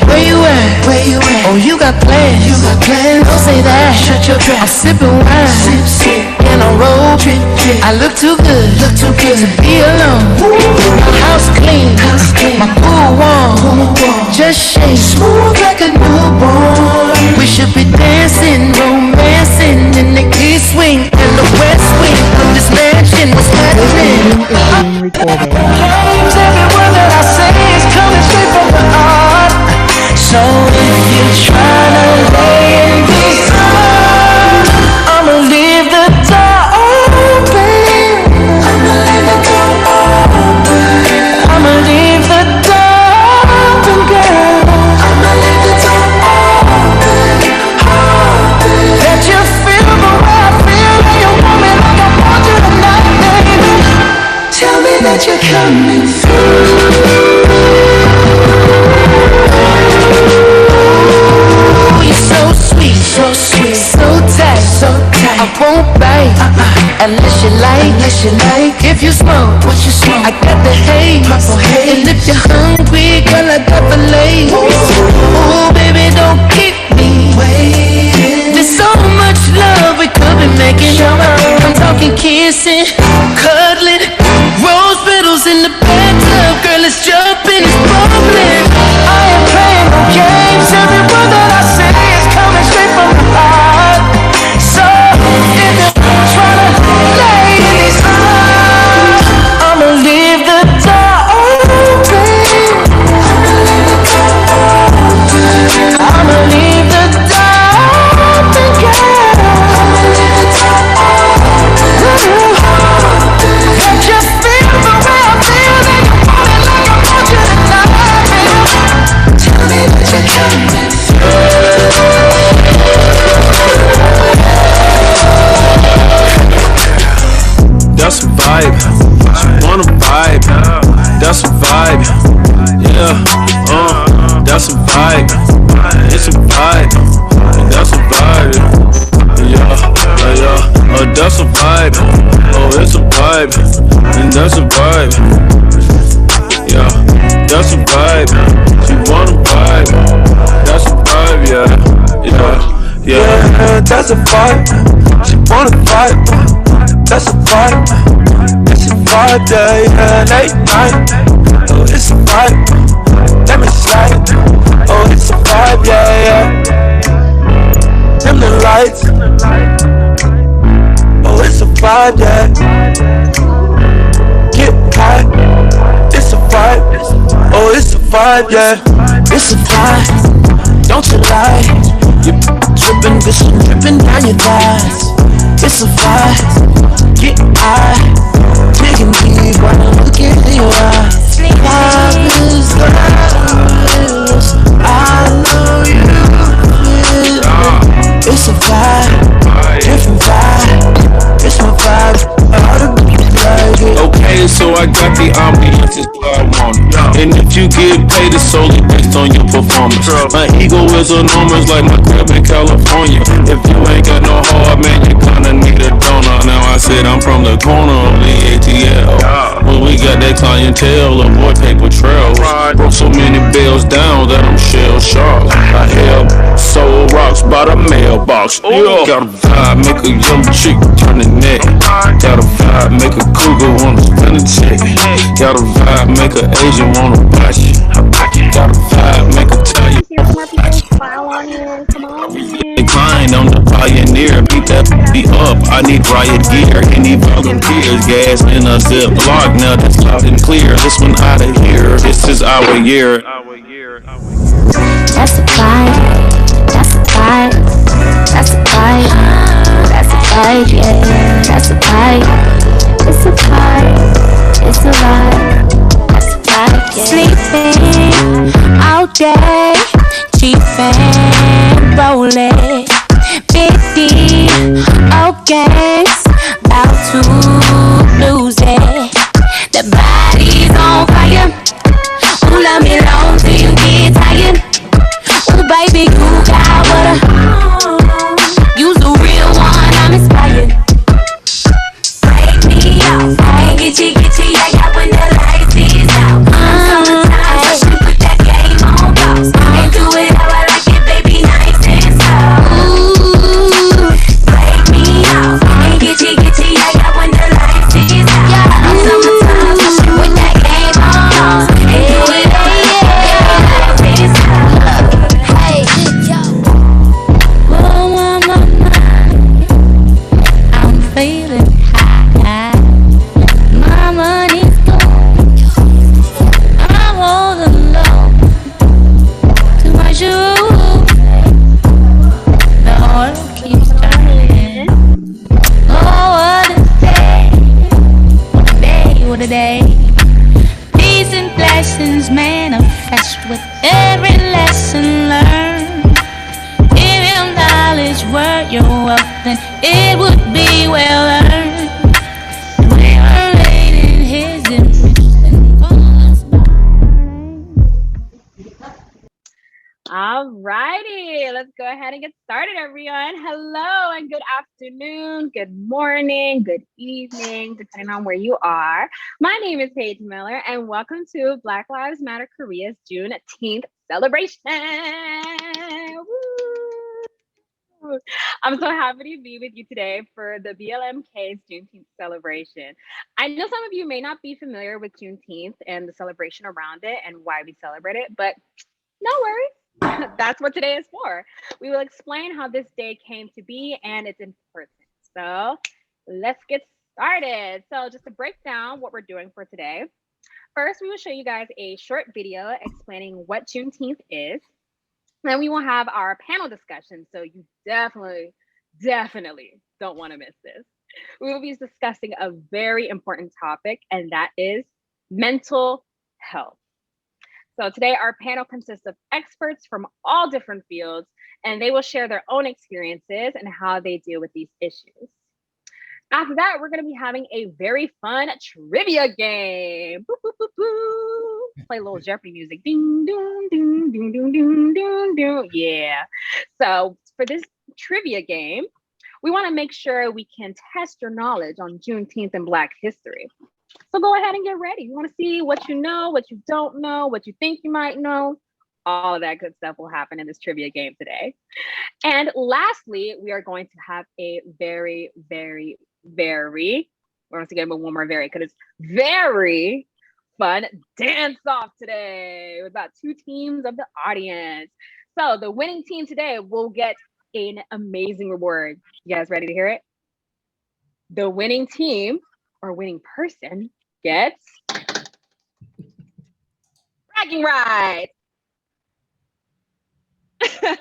Where you at? Where you at? Oh, you got plans. You got plans? Don't say that. Shut your trap. I'm sipping wine. Sip, sip. In a robe. Drip, drip. I look too good. Look too good to be alone. My house clean. House clean. My pool warm. Pool warm. Just shake. Smooth like a newborn. We should be dancing, romancing in the east wing and the west wing of this mansion. What's happening? Games, every word that I say is coming straight from the heart. So if you're trying to lay in the sun, I'ma leave the door open. I'ma leave the door open. I'ma leave the door open, girl. I'ma leave the door open. Let you feel the way I feel, and you want me like I want you tonight, baby. Tell me that you're coming through. You're so sweet, So sweet, so tight, so tight. I won't bite unless you like. Unless you like If you smoke, what you smoke. I got the haze. Purple haze. And if you're hungry, girl, I got the lace. Oh, baby, don't keep me waiting. There's so much love we could be making. I'm talking kissing, cuddling, rose petals in the bathtub. Girl, it's jumping, it's bubbling. I ain't playing no games. Every word that I say is coming straight from the heart. So if you're trying to lay in these arms, I'ma leave the door open. I'ma leave the door open, girl. Let you feel the way I feel, and you want it like I want you tonight, baby. Tell me that you're coming through. That's a vibe. She wanna vibe. That's a vibe. Yeah. That's a vibe. It's a vibe. That's a vibe. Yeah. That's a vibe. Oh, it's a vibe. And that's a vibe. Yeah. That's a vibe. She wanna vibe. That's a vibe. Yeah. Yeah. That's a vibe. She wanna vibe. That's a vibe, it's a vibe, yeah, late night. Oh, it's a vibe, let me slide. Oh, it's a vibe, yeah. Dim the lights. Oh, it's a vibe, yeah. Get high, it's a vibe. Oh, it's a vibe, yeah. It's a vibe, don't you lie. You drippin', this one drippin' down your thighs. It's a vibe, get high, digging deep when I look into your eyes. Love is the virus, I know you feel it. It's a vibe, different vibe, it's my vibe, I ought to be like it. Okay, so I got the ambiance, it's what I want. And if you get paid, it's solely based on your performance. My ego is enormous like my crib in California. If you ain't got no heart, man, you kinda need a donor. Now I said I'm from the corner of the ATL. When we got that clientele, avoid paper trails. Broke so many bills down that I'm shell shocked. I held soul rocks by the mailbox. Got a vibe, make a young chick turn the neck. Got a vibe, make a cougar wanna spend a check. Got a vibe, make a Asian wanna buy you. Got a vibe, make a tell you. Here's more people file on here. Come on. Decline, I'm the pioneer. Beat that beat up. I need riot gear. Any volunteers? Gas in a zip block. Now that's loud and clear. This one out of here. This is our year. That's a vibe. That's a vibe. That's a vibe. That's a vibe. Yeah. That's a vibe. It's a vibe. It's a vibe. That's a vibe. Yeah. Sleeping all day, cheaping, rolling, big D, all games, about to lose it. The body's on fire. Ooh, love me long till you get tired. Ooh, baby, you got what you's the real one, I'm inspired. Break me out, I get you, I got when the lights is out. Summertime, so she put that game on pause. And then it would be well earned. We were made in his image and cause All righty, let's go ahead and get started, everyone. Hello and good afternoon, good morning, good evening, depending on where you are. My name is Paige Miller, and welcome to Black Lives Matter Korea's Juneteenth celebration. Woo! I'm so happy to be with you today for the BLMK's Juneteenth celebration. I know some of you may not be familiar with Juneteenth and the celebration around it and why we celebrate it, but no worries. That's what today is for. We will explain how this day came to be and its importance. So let's get started. So just to break down what we're doing for today, first we will show you guys a short video explaining what Juneteenth is. Then we will have our panel discussion. So you definitely don't want to miss this. We will be discussing a very important topic, and that is mental health. So today our panel consists of experts from all different fields, and they will share their own experiences and how they deal with these issues. After that, we're going to be having a very fun trivia game. Boop, boop, boop, boop. Play a little Jeopardy music. Ding, ding, ding, ding, ding, ding, ding, ding. Yeah. So for this trivia game, we want to make sure we can test your knowledge on Juneteenth and Black history. So go ahead and get ready. You want to see what you know, what you don't know, what you think you might know. All of that good stuff will happen in this trivia game today. And lastly, we are going to have a very, very, very, once again, one more very, because it's very fun dance off today with about 2 teams of the audience. So the winning team today will get an amazing reward. You guys ready to hear it? The winning team or winning person gets bragging rights. Because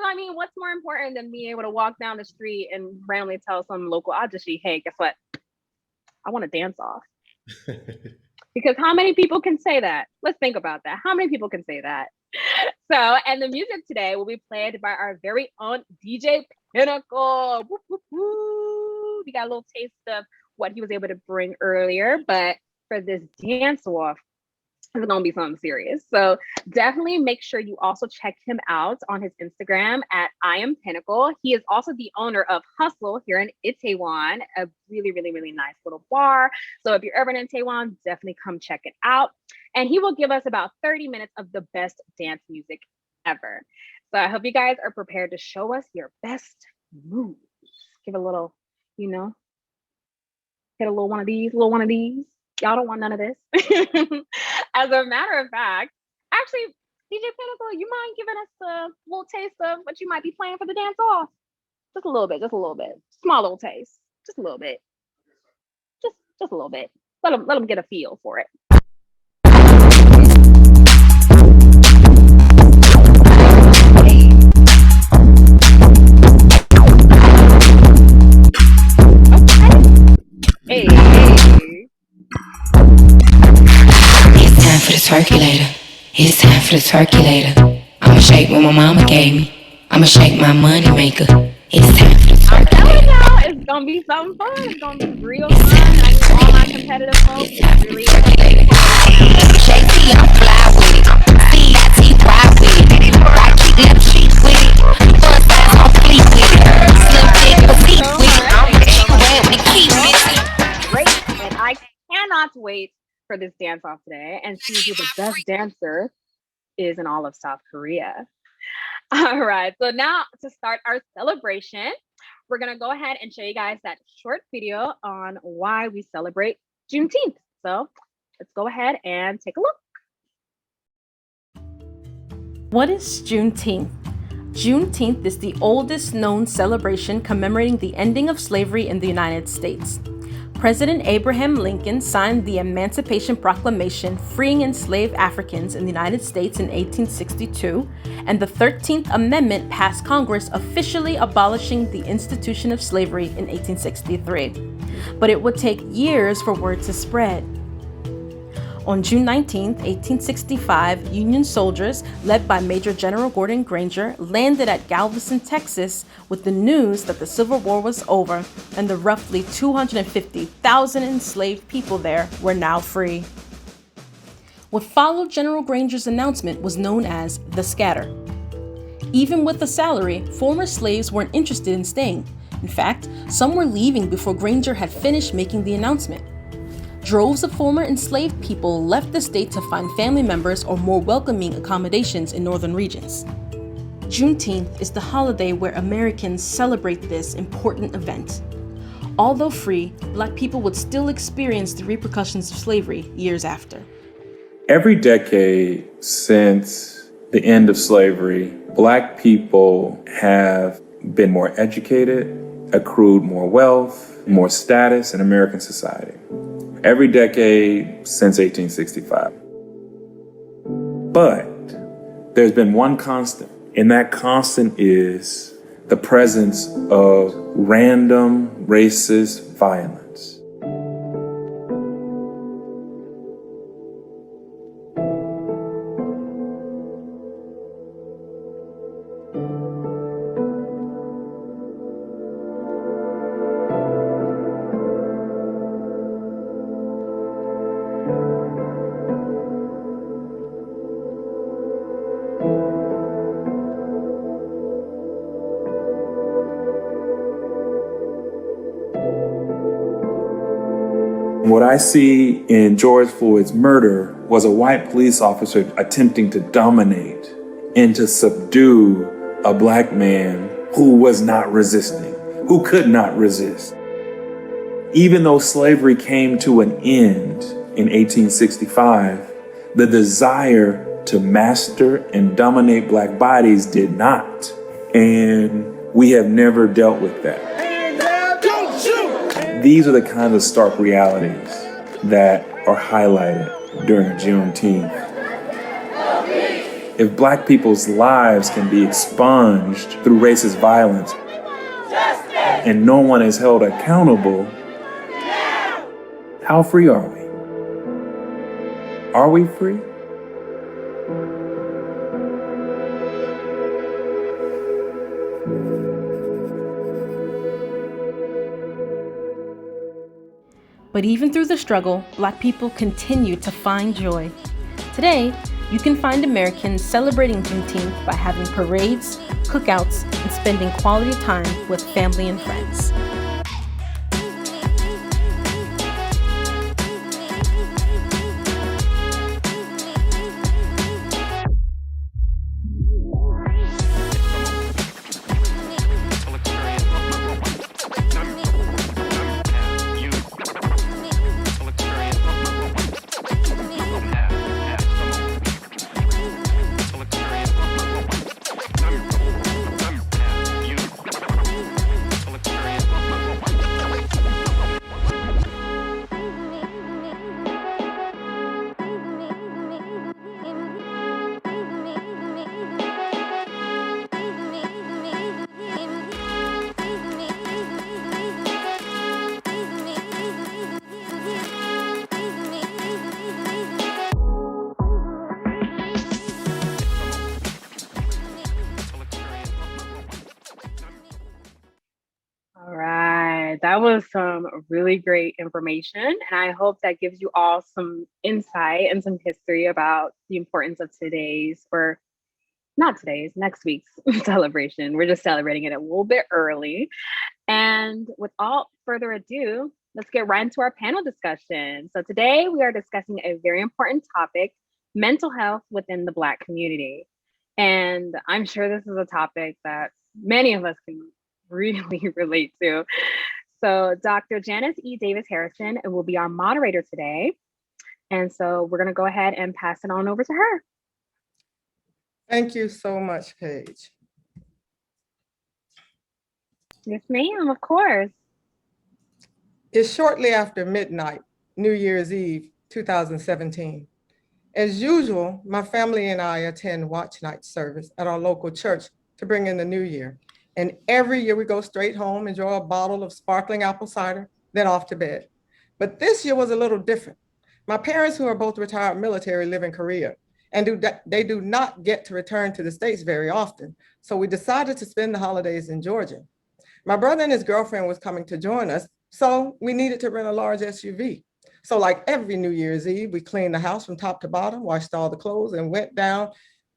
I mean, what's more important than being able to walk down the street and randomly tell some local ajashi, hey, guess what? I want to dance off. Because how many people can say that? Let's think about that. How many people can say that? So, and the music today will be played by our very own DJ Pinnacle. Woo, woo, woo. We got a little taste of what he was able to bring earlier, but for this dance off, it's gonna be something serious. So definitely make sure you also check him out on his Instagram at I am Pinnacle. He is also the owner of Hustle here in Itaewon, a really, really, really nice little bar. So if you're ever in Itaewon, definitely come check it out. And he will give us about 30 minutes of the best dance music ever. So I hope you guys are prepared to show us your best moves. Give a little, you know, hit a little one of these, Y'all don't want none of this. As a matter of fact, actually, DJ Pinnacle, you mind giving us a little taste of what you might be playing for the dance off? Just a little bit. Small little taste. Just a little bit. Just a little bit. Let them get a feel for it. Hey. For the circulator, it's time for the circulator. I'ma shake what my mama gave me. I'ma shake my money maker. It's time for the circulator. I'm telling y'all, it's gonna be something fun. It's gonna be real fun. I need all my competitive folks. Really JT, I'm fly with it. CIT, ride with it. Right cheek, left cheek with it. Bust eyes on fleet with it. Slim thick, petite with it. She ran with the key missing. Great, and I cannot wait for this dance off today and see who the best dancer is in all of South Korea. All right, so now to start our celebration, we're gonna go ahead and show you guys that short video on why we celebrate Juneteenth. So let's go ahead and take a look. What is Juneteenth? Juneteenth is the oldest known celebration commemorating the ending of slavery in the United States. President Abraham Lincoln signed the Emancipation Proclamation freeing enslaved Africans in the United States in 1862, and the 13th Amendment passed Congress officially abolishing the institution of slavery in 1863. But it would take years for word to spread. On June 19, 1865, Union soldiers, led by Major General Gordon Granger, landed at Galveston, Texas, with the news that the Civil War was over and the roughly 250,000 enslaved people there were now free. What followed General Granger's announcement was known as the Scatter. Even with a salary, former slaves weren't interested in staying. In fact, some were leaving before Granger had finished making the announcement. Droves of former enslaved people left the state to find family members or more welcoming accommodations in northern regions. Juneteenth is the holiday where Americans celebrate this important event. Although free, Black people would still experience the repercussions of slavery years after. Every decade since the end of slavery, Black people have been more educated, accrued more wealth, more status in American society. Every decade since 1865. But there's been one constant, and that constant is the presence of random racist violence. What I see in George Floyd's murder was a white police officer attempting to dominate and to subdue a Black man who was not resisting, who could not resist. Even though slavery came to an end in 1865, the desire to master and dominate Black bodies did not. And we have never dealt with that. These are the kinds of stark realities that are highlighted during Juneteenth. If Black people's lives can be expunged through racist violence and no one is held accountable, how free are we? Are we free? But even through the struggle, Black people continue to find joy. Today, you can find Americans celebrating Juneteenth by having parades, cookouts, and spending quality time with family and friends. That was some really great information. And I hope that gives you all some insight and some history about the importance of today's, or not today's, next week's celebration. We're just celebrating it a little bit early. And without further ado, let's get right into our panel discussion. So today we are discussing a very important topic, mental health within the Black community. And I'm sure this is a topic that many of us can really relate to. So Dr. Janice E. Davis Harrison will be our moderator today. And so we're going to go ahead and pass it on over to her. Thank you so much, Paige. Yes, ma'am, of course. It's shortly after midnight, New Year's Eve, 2017. As usual, my family and I attend watch night service at our local church to bring in the new year. And every year we go straight home, enjoy a bottle of sparkling apple cider, then off to bed. But this year was a little different. My parents, who are both retired military, live in Korea, and they do not get to return to the States very often. So we decided to spend the holidays in Georgia. My brother and his girlfriend was coming to join us, so we needed to rent a large SUV. So like every New Year's Eve, we cleaned the house from top to bottom, washed all the clothes, and went down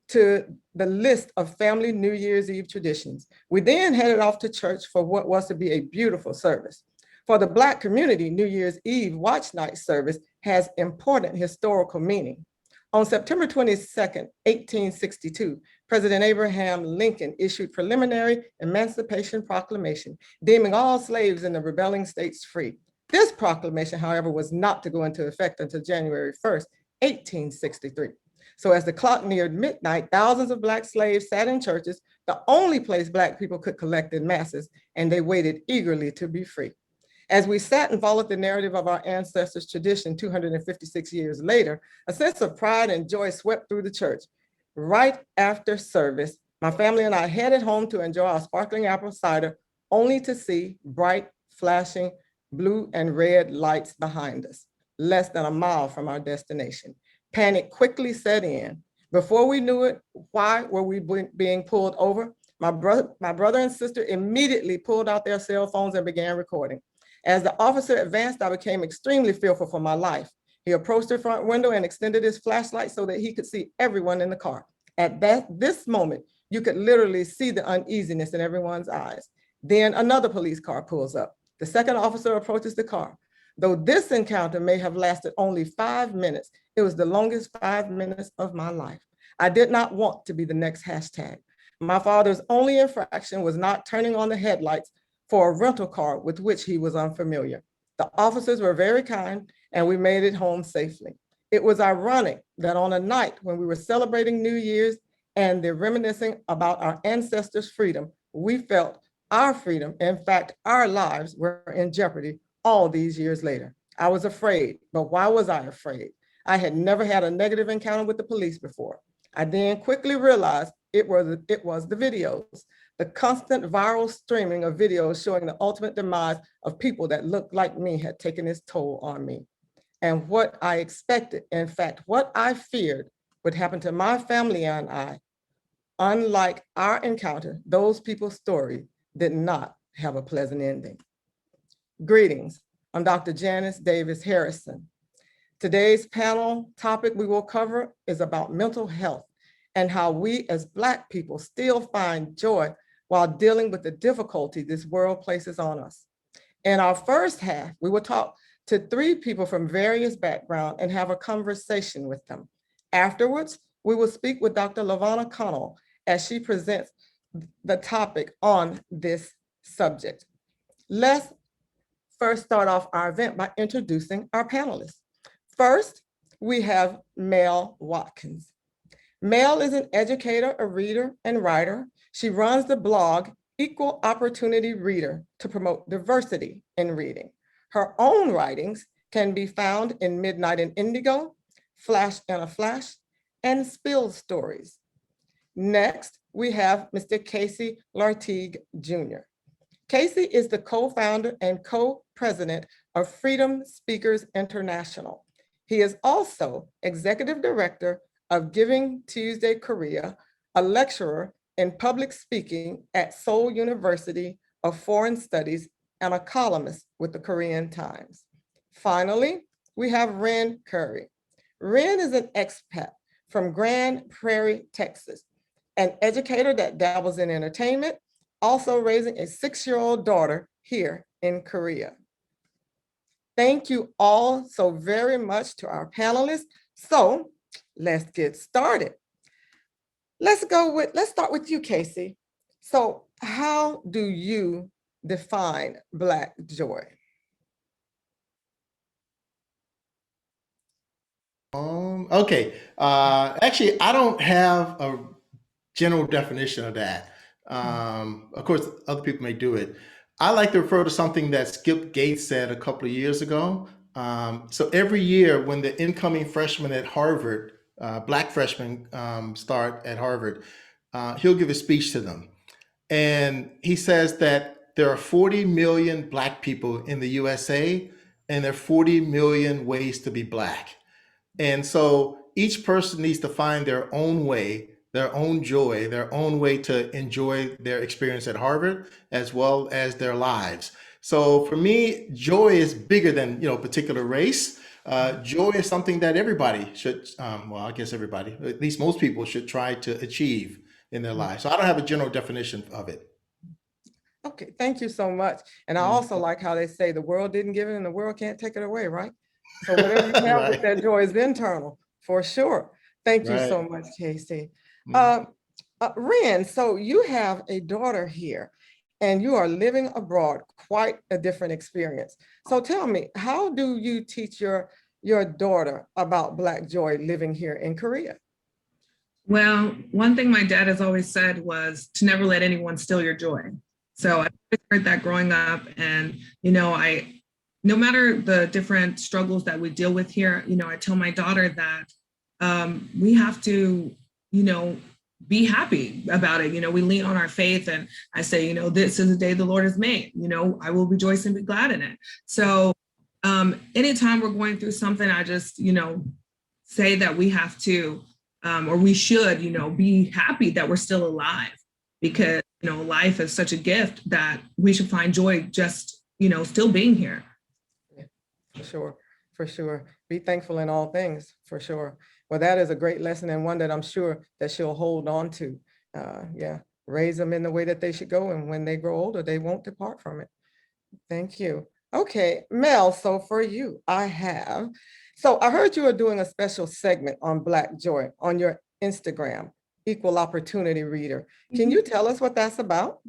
to the list of family New Year's Eve traditions. We then headed off to church for what was to be a beautiful service. For the Black community, New Year's Eve watch night service has important historical meaning. On September 22nd, 1862, President Abraham Lincoln issued preliminary Emancipation Proclamation, deeming all slaves in the rebelling states free. This proclamation, however, was not to go into effect until January 1st, 1863. So as the clock neared midnight, thousands of Black slaves sat in churches, the only place Black people could collect in masses, and they waited eagerly to be free. As we sat and followed the narrative of our ancestors' tradition 256 years later, a sense of pride and joy swept through the church. Right after service, my family and I headed home to enjoy our sparkling apple cider, only to see bright, flashing blue and red lights behind us, less than a mile from our destination. Panic quickly set in. Before we knew it, why were we being pulled over? My brother and sister immediately pulled out their cell phones and began recording. As the officer advanced, I became extremely fearful for my life. He approached the front window and extended his flashlight so that he could see everyone in the car. At this moment, you could literally see the uneasiness in everyone's eyes. Then another police car pulls up. The second officer approaches the car. Though this encounter may have lasted only 5 minutes, it was the longest 5 minutes of my life. I did not want to be the next hashtag. My father's only infraction was not turning on the headlights for a rental car with which he was unfamiliar. The officers were very kind and we made it home safely. It was ironic that on a night when we were celebrating New Year's and they're reminiscing about our ancestors' freedom, we felt our freedom, in fact, our lives were in jeopardy all these years later. I was afraid, but why was I afraid? I had never had a negative encounter with the police before. I then quickly realized it was the videos, the constant viral streaming of videos showing the ultimate demise of people that looked like me had taken its toll on me. And what I expected, in fact, what I feared would happen to my family and I, unlike our encounter, those people's story did not have a pleasant ending. Greetings, I'm Dr. Janice Davis Harrison. Today's panel topic we will cover is about mental health and how we as Black people still find joy while dealing with the difficulty this world places on us. In our first half, we will talk to 3 people from various backgrounds and have a conversation with them. Afterwards, we will speak with Dr. Lavonna Connell as she presents the topic on this subject. Let's first start off our event by introducing our panelists. First, we have Mel Watkins. Mel is an educator, a reader, and writer. She runs the blog Equal Opportunity Reader to promote diversity in reading. Her own writings can be found in Midnight in Indigo, Flash and a Flash, and Spill Stories. Next, we have Mr. Casey Lartigue Jr. Casey is the co-founder and co-president of Freedom Speakers International. He is also executive director of Giving Tuesday Korea, a lecturer in public speaking at Seoul University of Foreign Studies, and a columnist with the Korean Times. Finally, we have Ren Curry. Ren is an expat from Grand Prairie, Texas, an educator that dabbles in entertainment, also raising a 6-year-old daughter here in Korea. Thank you all so very much to our panelists. So let's get started. Let's start with you, Casey. So how do you define Black joy? Okay. Actually, I don't have a general definition of that. Of course, other people may do it. I like to refer to something that Skip Gates said a couple of years ago. So every year when the incoming freshmen at Harvard, Black freshmen start at Harvard, he'll give a speech to them. And he says that there are 40 million Black people in the USA, and there are 40 million ways to be Black. And so each person needs to find their own way, their own joy, their own way to enjoy their experience at Harvard as well as their lives. So for me, joy is bigger than, you know, particular race. Joy is something that everybody should, well, I guess everybody, at least most people should try to achieve in their lives. So I don't have a general definition of it. Okay, thank you so much. And I also like how they say the world didn't give it and the world can't take it away, right? So whatever you have with Right. that joy is internal, for sure. Thank you so Right. much, Casey. Ren, so you have a daughter here and you are living abroad, quite a different experience. So tell me, how do you teach your daughter about Black joy living here in Korea? Well, one thing my dad has always said was to never let anyone steal your joy. So I heard that growing up, and you know, no matter the different struggles that we deal with here, you know, I tell my daughter that we have to, you know, be happy about it. You know, we lean on our faith, and I say, you know, this is the day the Lord has made. You know, I will rejoice and be glad in it. So anytime we're going through something, I just, you know, say that we have to, or we should, you know, be happy that we're still alive, because, you know, life is such a gift that we should find joy just, you know, still being here. For sure, for sure. Be thankful in all things, for sure. Well, that is a great lesson, and one that I'm sure that she'll hold on to. Yeah, raise them in the way that they should go, and when they grow older, they won't depart from it. Thank you. Okay, Mel, so for you, I heard you are doing a special segment on Black joy on your Instagram, Equal Opportunity Reader. Can you tell us what that's about?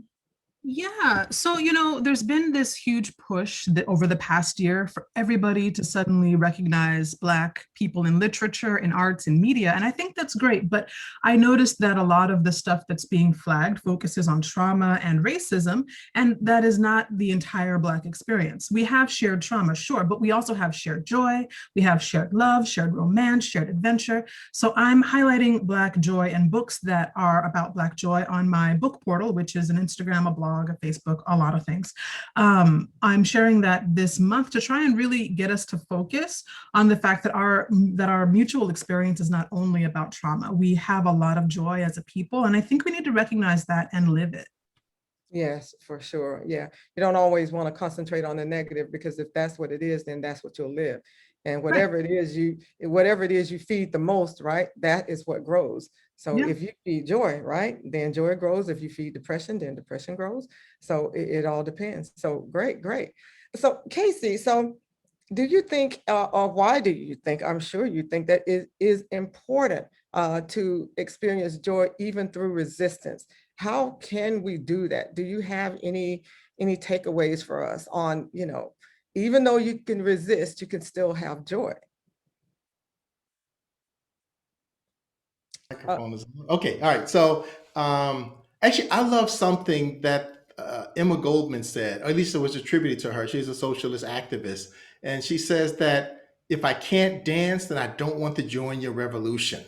Yeah, so, you know, there's been this huge push over the past year for everybody to suddenly recognize Black people in literature, in arts, in media, and I think that's great, but I noticed that a lot of the stuff that's being flagged focuses on trauma and racism, and that is not the entire Black experience. We have shared trauma, sure, but we also have shared joy, we have shared love, shared romance, shared adventure, so I'm highlighting Black joy and books that are about Black joy on my book portal, which is an Instagram, a blog, a Facebook, a lot of things. I'm sharing that this month to try and really get us to focus on the fact that our mutual experience is not only about trauma. We have a lot of joy as a people, and I think we need to recognize that and live it. Yes, for sure. Yeah, you don't always want to concentrate on the negative, because if that's what it is, then that's what you'll live. And whatever it is you feed the most, right? That is what grows. So if you feed joy, right, then joy grows. If you feed depression, then depression grows. So it all depends. So great. So Casey, so do you think, or why do you think, I'm sure you think that it is important to experience joy even through resistance? How can we do that? Do you have any takeaways for us on, you know, even though you can resist, you can still have joy? Microphone is okay. All right. So actually, I love something that Emma Goldman said, or at least it was attributed to her. She's a socialist activist. And she says that if I can't dance, then I don't want to join your revolution.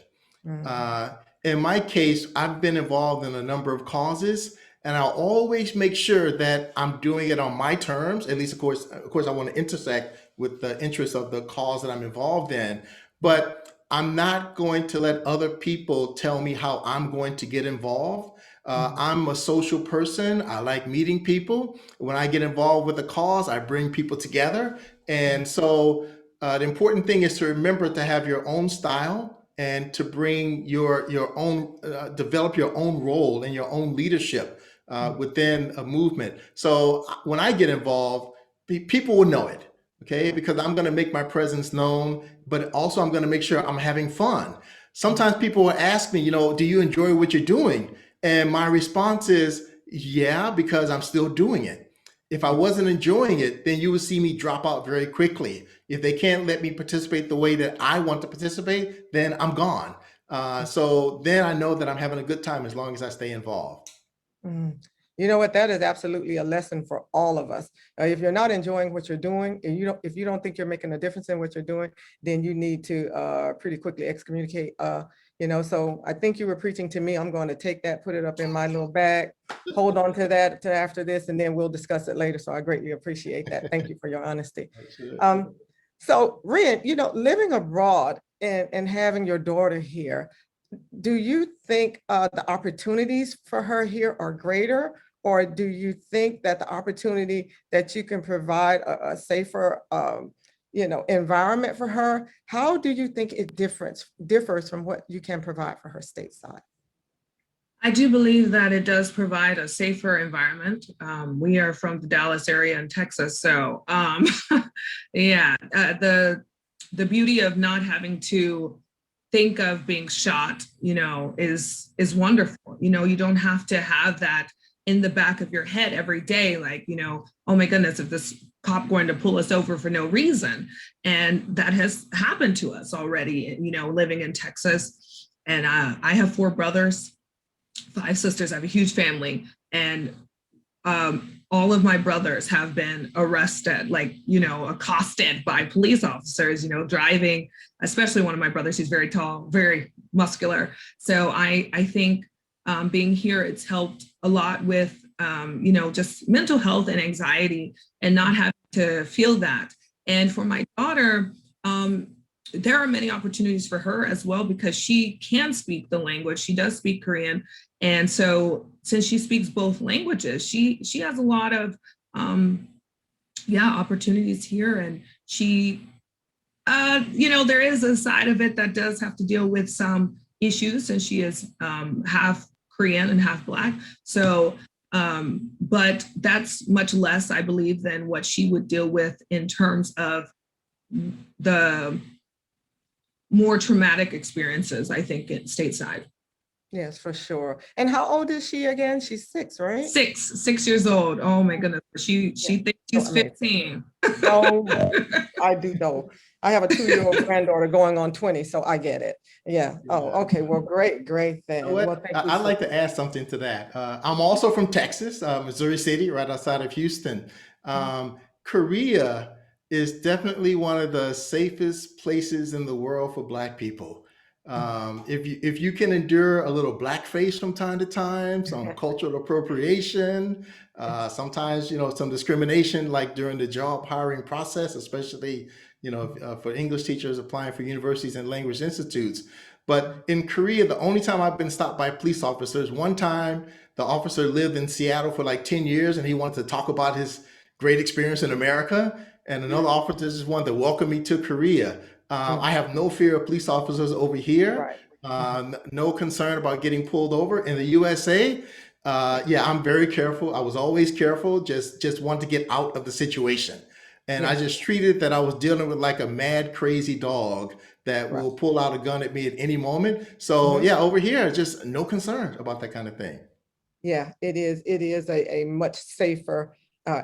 In my case, I've been involved in a number of causes, and I'll always make sure that I'm doing it on my terms. At least, of course, I want to intersect with the interests of the cause that I'm involved in. But I'm not going to let other people tell me how I'm going to get involved. I'm a social person. I like meeting people. When I get involved with a cause, I bring people together. And so the important thing is to remember to have your own style and to bring your own, develop your own role and your own leadership within a movement. So when I get involved, people will know it. Okay, because I'm going to make my presence known, but also I'm going to make sure I'm having fun. Sometimes people will ask me, you know, do you enjoy what you're doing? And my response is, yeah, because I'm still doing it. If I wasn't enjoying it, then you would see me drop out very quickly. If they can't let me participate the way that I want to participate, then I'm gone. So then I know that I'm having a good time as long as I stay involved. You know what? That is absolutely a lesson for all of us. If you're not enjoying what you're doing, and if you don't think you're making a difference in what you're doing, then you need to pretty quickly excommunicate. You know, so I think you were preaching to me. I'm going to take that, put it up in my little bag, hold on to that to after this, and then we'll discuss it later. So I greatly appreciate that. Thank you for your honesty. So Ren, living abroad and having your daughter here, do you think the opportunities for her here are greater, or do you think that the opportunity that you can provide a safer environment for her, how do you think it differs from what you can provide for her stateside? I do believe that it does provide a safer environment. We are from the Dallas area in Texas, so yeah, the beauty of not having to think of being shot, is wonderful. You don't have to have that in the back of your head every day, like, oh my goodness, if this cop going to pull us over for no reason. And that has happened to us already, living in Texas. And I have 4 brothers, 5 sisters. I have a huge family, and all of my brothers have been arrested, accosted by police officers, driving, especially one of my brothers, he's very tall, very muscular. So I think being here, it's helped a lot with, just mental health and anxiety, and not having to feel that. And for my daughter, there are many opportunities for her as well, because she can speak the language. She does speak Korean. And so since she speaks both languages, she has a lot of, opportunities here. And she, there is a side of it that does have to deal with some issues, since she is half Korean and half Black. So, but that's much less, I believe, than what she would deal with in terms of the more traumatic experiences, I think, stateside. Yes, for sure. And how old is she again? She's 6, right? 6 years old. Oh my goodness. She thinks she's 15. Oh, I do know. I have a 2-year-old granddaughter going on 20, so I get it. Yeah. Oh, okay. Well, great thing. Well, I'd like to add something to that. I'm also from Texas, Missouri City, right outside of Houston. Korea is definitely one of the safest places in the world for Black people. If you can endure a little blackface from time to time, some cultural appropriation, sometimes, some discrimination, like during the job hiring process, especially, for English teachers applying for universities and language institutes. But in Korea, the only time I've been stopped by police officers, one time the officer lived in Seattle for like 10 years and he wanted to talk about his great experience in America. And another officer just wanted to welcome me to Korea. I have no fear of police officers over here. No concern about getting pulled over. In the USA, I'm very careful. I was always careful, just want to get out of the situation. And I just treated that I was dealing with like a mad, crazy dog that will pull out a gun at me at any moment. So over here, just no concern about that kind of thing. Yeah, it is. It is a much safer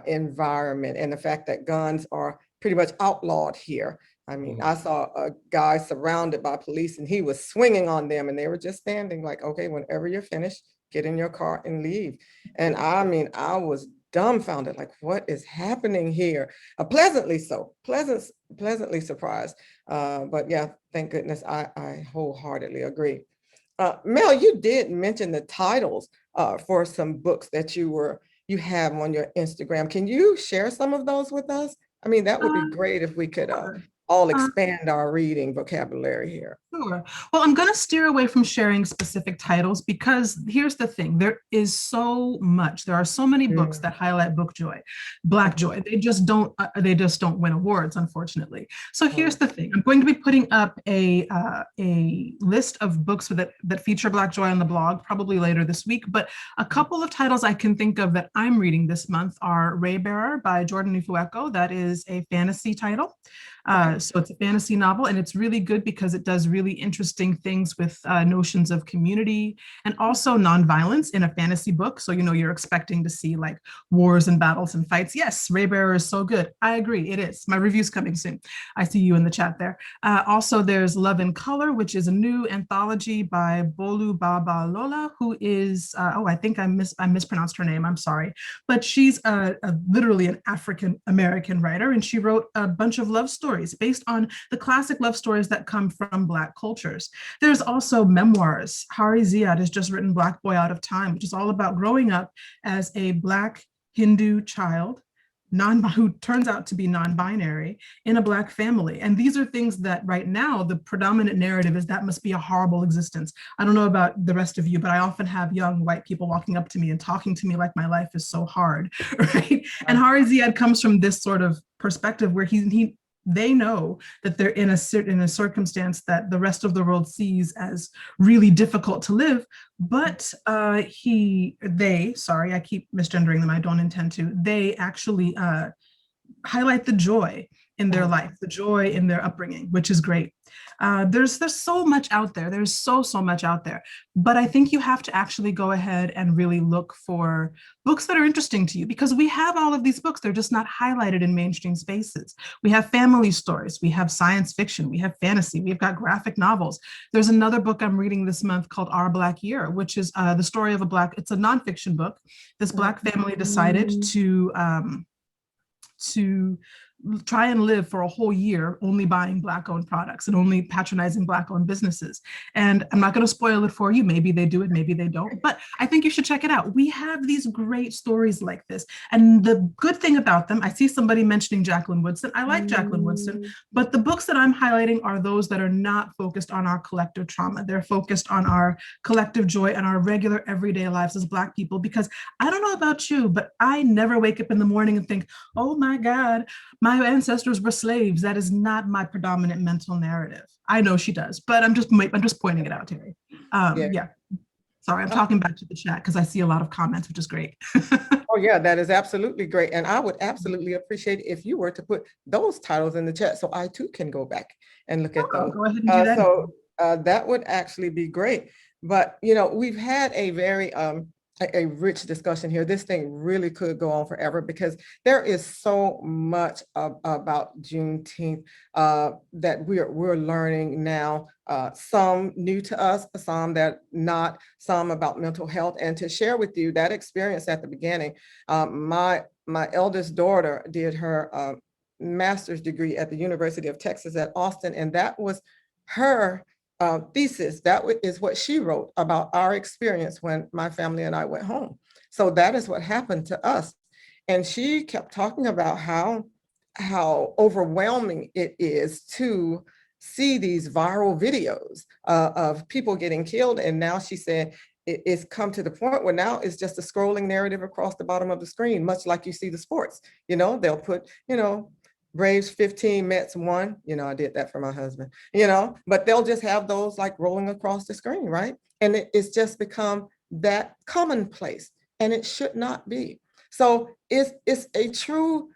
environment. And the fact that guns are pretty much outlawed here. I mean, I saw a guy surrounded by police and he was swinging on them and they were just standing like, okay, whenever you're finished, get in your car and leave. And I mean, I was dumbfounded, like, what is happening here? Pleasantly surprised. But yeah, thank goodness, I wholeheartedly agree. Mel, you did mention the titles for some books that you have on your Instagram. Can you share some of those with us? I mean, that would be great if we could all expand our reading vocabulary here. Sure. Well, I'm going to steer away from sharing specific titles because here's the thing. There is so much. There are so many books that highlight book joy, Black joy. They just don't win awards, unfortunately. So here's the thing. I'm going to be putting up a list of books that feature Black joy on the blog probably later this week. But a couple of titles I can think of that I'm reading this month are Raybearer by Jordan Ifueko. That is a fantasy title. So it's a fantasy novel, and it's really good because it does really interesting things with notions of community and also nonviolence in a fantasy book. So, you're expecting to see like wars and battles and fights. Yes, Raybearer is so good. I agree, it is. My review's coming soon. I see you in the chat there. Also, there's Love in Color, which is a new anthology by Bolu Babalola, who is, I think I mispronounced her name, I'm sorry. But she's literally an African-American writer, and she wrote a bunch of love stories based on the classic love stories that come from Black cultures. There's also memoirs. Hari Ziad has just written Black Boy Out of Time, which is all about growing up as a Black Hindu child, who turns out to be non-binary in a Black family. And these are things that right now, the predominant narrative is that must be a horrible existence. I don't know about the rest of you, but I often have young white people walking up to me and talking to me like my life is so hard, right? And Hari Ziad comes from this sort of perspective where they know that they're in a circumstance that the rest of the world sees as really difficult to live, but I keep misgendering them, I don't intend to, they actually highlight the joy in their life, the joy in their upbringing, which is great. There's so much out there. There's so much out there. But I think you have to actually go ahead and really look for books that are interesting to you, because we have all of these books. They're just not highlighted in mainstream spaces. We have family stories. We have science fiction. We have fantasy. We've got graphic novels. There's another book I'm reading this month called Our Black Year, which is the story of it's a nonfiction book. This Black family decided to try and live for a whole year only buying Black-owned products and only patronizing Black-owned businesses. And I'm not going to spoil it for you. Maybe they do it, maybe they don't, but I think you should check it out. We have these great stories like this. And the good thing about them, I see somebody mentioning Jacqueline Woodson. I like Jacqueline Woodson, but the books that I'm highlighting are those that are not focused on our collective trauma. They're focused on our collective joy and our regular everyday lives as Black people, because I don't know about you, but I never wake up in the morning and think, oh my God, my ancestors were slaves. That is not my predominant mental narrative. I know she does, but I'm just pointing it out, Terry. Yeah. Sorry, I'm talking back to the chat because I see a lot of comments, which is great. Oh yeah, that is absolutely great. And I would absolutely appreciate if you were to put those titles in the chat so I too can go back and look at those. Go ahead and do that. So that would actually be great. But we've had a very a rich discussion here. This thing really could go on forever because there is so much about Juneteenth that we're learning now. Some new to us, some that not, some about mental health. And to share with you that experience at the beginning, my eldest daughter did her master's degree at the University of Texas at Austin, and that was her thesis. That is what she wrote about our experience when my family and I went home. So that is what happened to us. And she kept talking about how overwhelming it is to see these viral videos of people getting killed. And now she said it's come to the point where now it's just a scrolling narrative across the bottom of the screen, much like you see the sports. They'll put, Braves 15, Mets 1, I did that for my husband, but they'll just have those like rolling across the screen, right? And it's just become that commonplace, and it should not be. So it's a true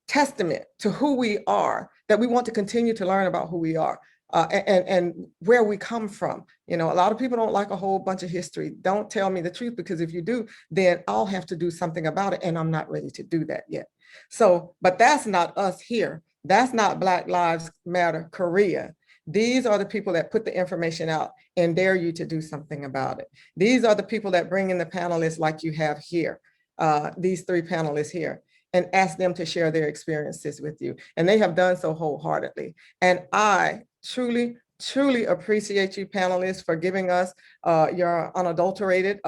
testament to who we are that we want to continue to learn about who we are. And where we come from. A lot of people don't like a whole bunch of history. Don't tell me the truth, because if you do, then I'll have to do something about it, and I'm not ready to do that yet. So, but that's not us here. That's not Black Lives Matter Korea. These are the people that put the information out and dare you to do something about it. These are the people that bring in the panelists like you have here, these three panelists here, and ask them to share their experiences with you. And they have done so wholeheartedly. And I truly appreciate you panelists for giving us your unadulterated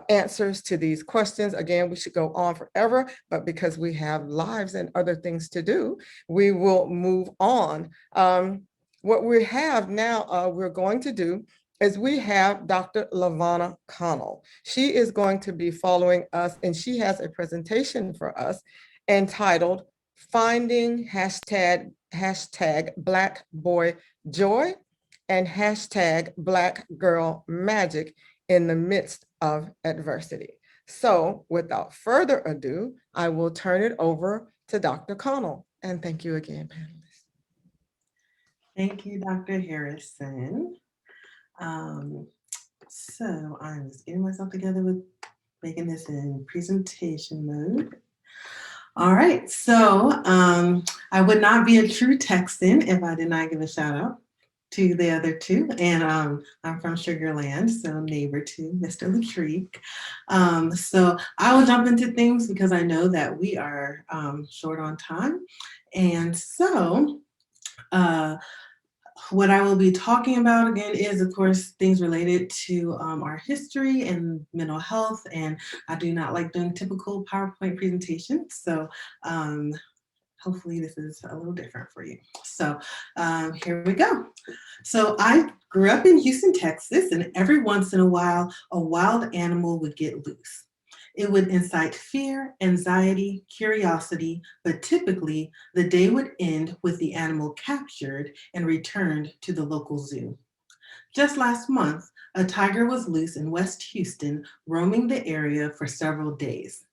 answers to these questions. Again, we should go on forever, but because we have lives and other things to do, we will move on. What we have now, we're going to do is we have Dr. Lavonna Connell. She is going to be following us, and she has a presentation for us entitled Finding hashtag Black Boy Joy and hashtag Black Girl Magic in the midst of adversity. So without further ado, I will turn it over to Dr. Connell. And thank you again, panelists. Thank you, Dr. Harrison. So I'm just getting myself together with making this in presentation mode. All right, so I would not be a true Texan if I did not give a shout out to the other two, and I'm from Sugar Land, so neighbor to Mr. Latrique. So I will jump into things because I know that we are short on time. And so what I will be talking about again is, of course, things related to our history and mental health. And I do not like doing typical PowerPoint presentations. So hopefully this is a little different for you. So here we go. So I grew up in Houston, Texas, and every once in a while, a wild animal would get loose. It would incite fear, anxiety, curiosity, but typically the day would end with the animal captured and returned to the local zoo. Just last month, a tiger was loose in West Houston, roaming the area for several days.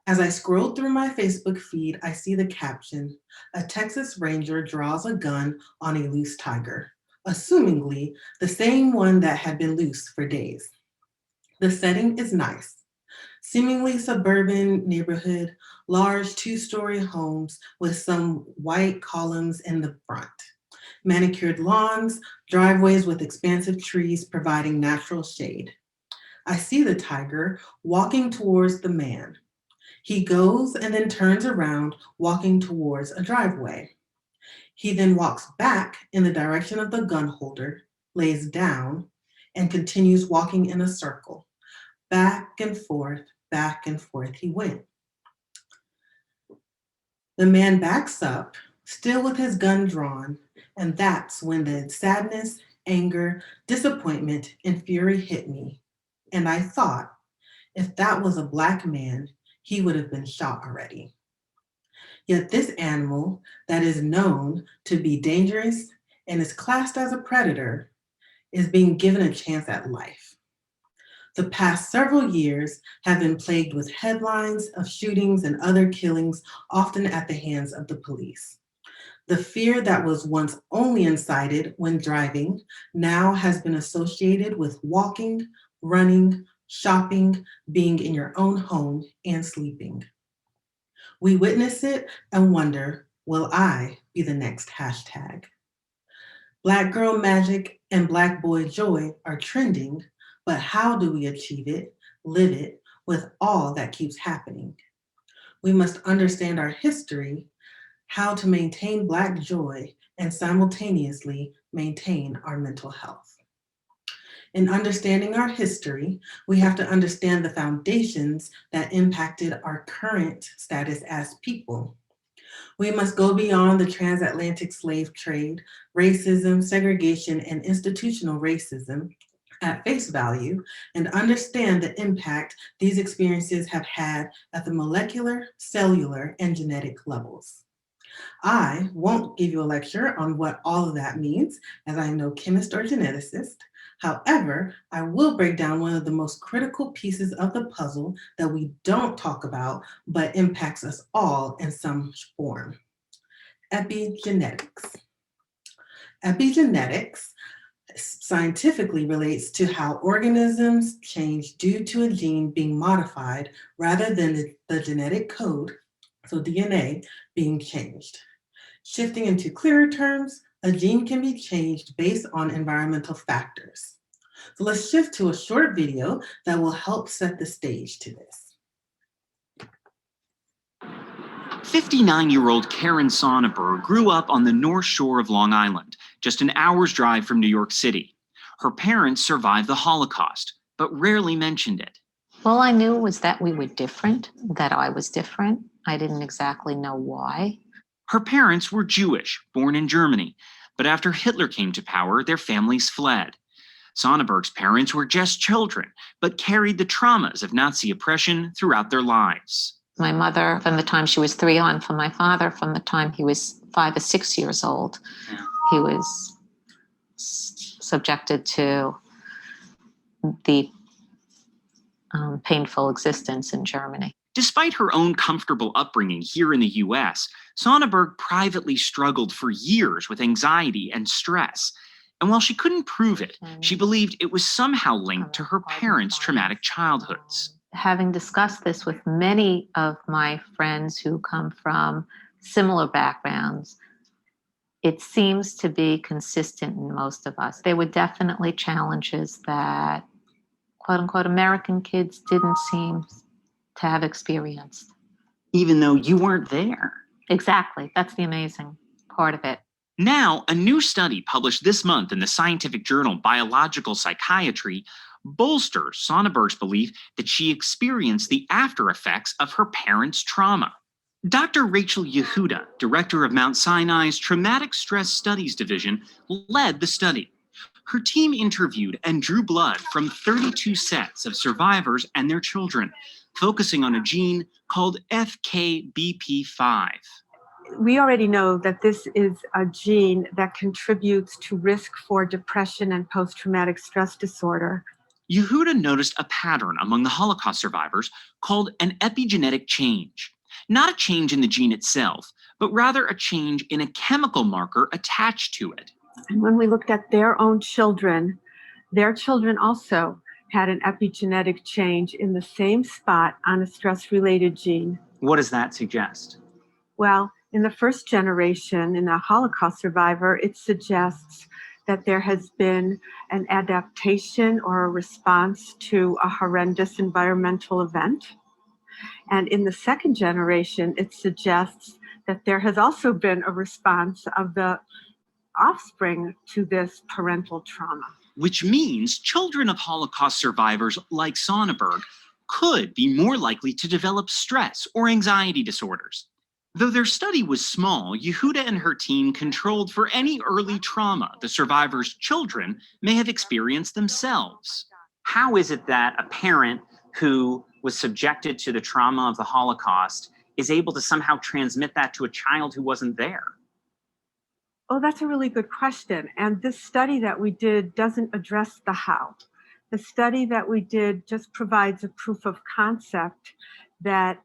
As I scroll through my Facebook feed, I see the caption, "A Texas Ranger draws a gun on a loose tiger," assumingly the same one that had been loose for days. The setting is nice. Seemingly suburban neighborhood, large two-story homes with some white columns in the front. Manicured lawns, driveways with expansive trees providing natural shade. I see the tiger walking towards the man. He goes and then turns around, walking towards a driveway. He then walks back in the direction of the gun holder, lays down, and continues walking in a circle. Back and forth he went. The man backs up, still with his gun drawn, and that's when the sadness, anger, disappointment, and fury hit me. And I thought, if that was a Black man, he would have been shot already. Yet this animal that is known to be dangerous and is classed as a predator is being given a chance at life. The past several years have been plagued with headlines of shootings and other killings, often at the hands of the police. The fear that was once only incited when driving now has been associated with walking, running, shopping, being in your own home, and sleeping. We witness it and wonder, will I be the next hashtag? Black girl magic and Black boy joy are trending, but how do we achieve it, live it, with all that keeps happening? We must understand our history, how to maintain Black joy, and simultaneously maintain our mental health. In understanding our history, we have to understand the foundations that impacted our current status as people. We must go beyond the transatlantic slave trade, racism, segregation, and institutional racism at face value and understand the impact these experiences have had at the molecular, cellular, and genetic levels. I won't give you a lecture on what all of that means, as I'm no chemist or geneticist. However, I will break down one of the most critical pieces of the puzzle that we don't talk about, but impacts us all in some form: epigenetics. Epigenetics scientifically relates to how organisms change due to a gene being modified rather than the genetic code, so DNA, being changed. Shifting into clearer terms, a gene can be changed based on environmental factors. So let's shift to a short video that will help set the stage to this. 59-year-old Karen Sonnenberg grew up on the North Shore of Long Island, just an hour's drive from New York City. Her parents survived the Holocaust, but rarely mentioned it. All I knew was that we were different, that I was different. I didn't exactly know why. Her parents were Jewish, born in Germany, but after Hitler came to power, their families fled. Sonnenberg's parents were just children, but carried the traumas of Nazi oppression throughout their lives. My mother, from the time she was 3 on, from my father, from the time he was 5 or 6 years old, he was subjected to the painful existence in Germany. Despite her own comfortable upbringing here in the US, Sonnenberg privately struggled for years with anxiety and stress. And while she couldn't prove it, she believed it was somehow linked to her parents' traumatic childhoods. Having discussed this with many of my friends who come from similar backgrounds, It seems to be consistent in most of us. There were definitely challenges that, quote unquote, American kids didn't seem to have experienced. Even though you weren't there. Exactly. That's the amazing part of it. Now, a new study published this month in the scientific journal Biological Psychiatry bolsters Sonnenberg's belief that she experienced the after effects of her parents' trauma. Dr. Rachel Yehuda, director of Mount Sinai's Traumatic Stress Studies Division, led the study. Her team interviewed and drew blood from 32 sets of survivors and their children, focusing on a gene called FKBP5. We already know that this is a gene that contributes to risk for depression and post-traumatic stress disorder. Yehuda noticed a pattern among the Holocaust survivors called an epigenetic change. Not a change in the gene itself, but rather a change in a chemical marker attached to it. And when we looked at their own children, their children also had an epigenetic change in the same spot on a stress-related gene. What does that suggest? Well, in the first generation, in a Holocaust survivor, it suggests that there has been an adaptation or a response to a horrendous environmental event. And in the second generation, it suggests that there has also been a response of the offspring to this parental trauma. Which means children of Holocaust survivors like Sonnenberg could be more likely to develop stress or anxiety disorders. Though their study was small, Yehuda and her team controlled for any early trauma the survivors' children may have experienced themselves. How is it that a parent who was subjected to the trauma of the Holocaust is able to somehow transmit that to a child who wasn't there? Oh, that's a really good question. And this study that we did doesn't address the how. The study that we did just provides a proof of concept that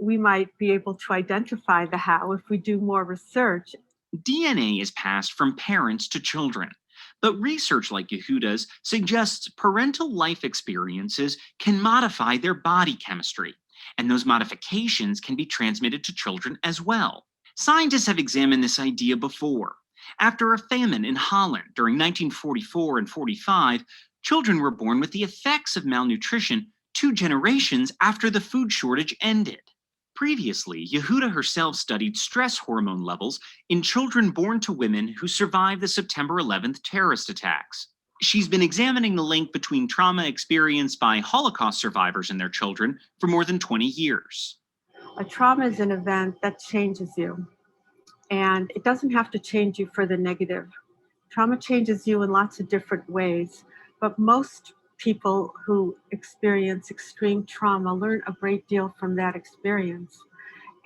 we might be able to identify the how if we do more research. DNA is passed from parents to children, but research like Yehuda's suggests parental life experiences can modify their body chemistry, and those modifications can be transmitted to children as well. Scientists have examined this idea before. After a famine in Holland during 1944 and 45, children were born with the effects of malnutrition 2 generations after the food shortage ended. Previously, Yehuda herself studied stress hormone levels in children born to women who survived the September 11th terrorist attacks. She's been examining the link between trauma experienced by Holocaust survivors and their children for more than 20 years. A trauma is an event that changes you, and it doesn't have to change you for the negative. Trauma changes you in lots of different ways, but most people who experience extreme trauma learn a great deal from that experience.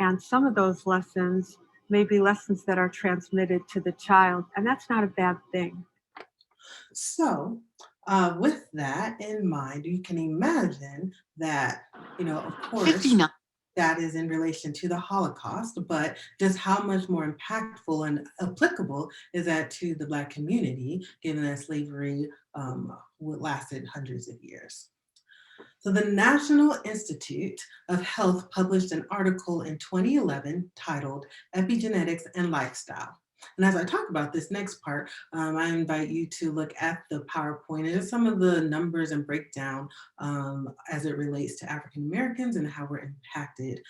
And some of those lessons may be lessons that are transmitted to the child, and that's not a bad thing. So with that in mind, you can imagine that, of course, 59. That is in relation to the Holocaust, but just how much more impactful and applicable is that to the Black community, given that slavery lasted hundreds of years. So the National Institute of Health published an article in 2011 titled Epigenetics and Lifestyle. And as I talk about this next part, I invite you to look at the PowerPoint and just some of the numbers and breakdown as it relates to African Americans and how we're impacted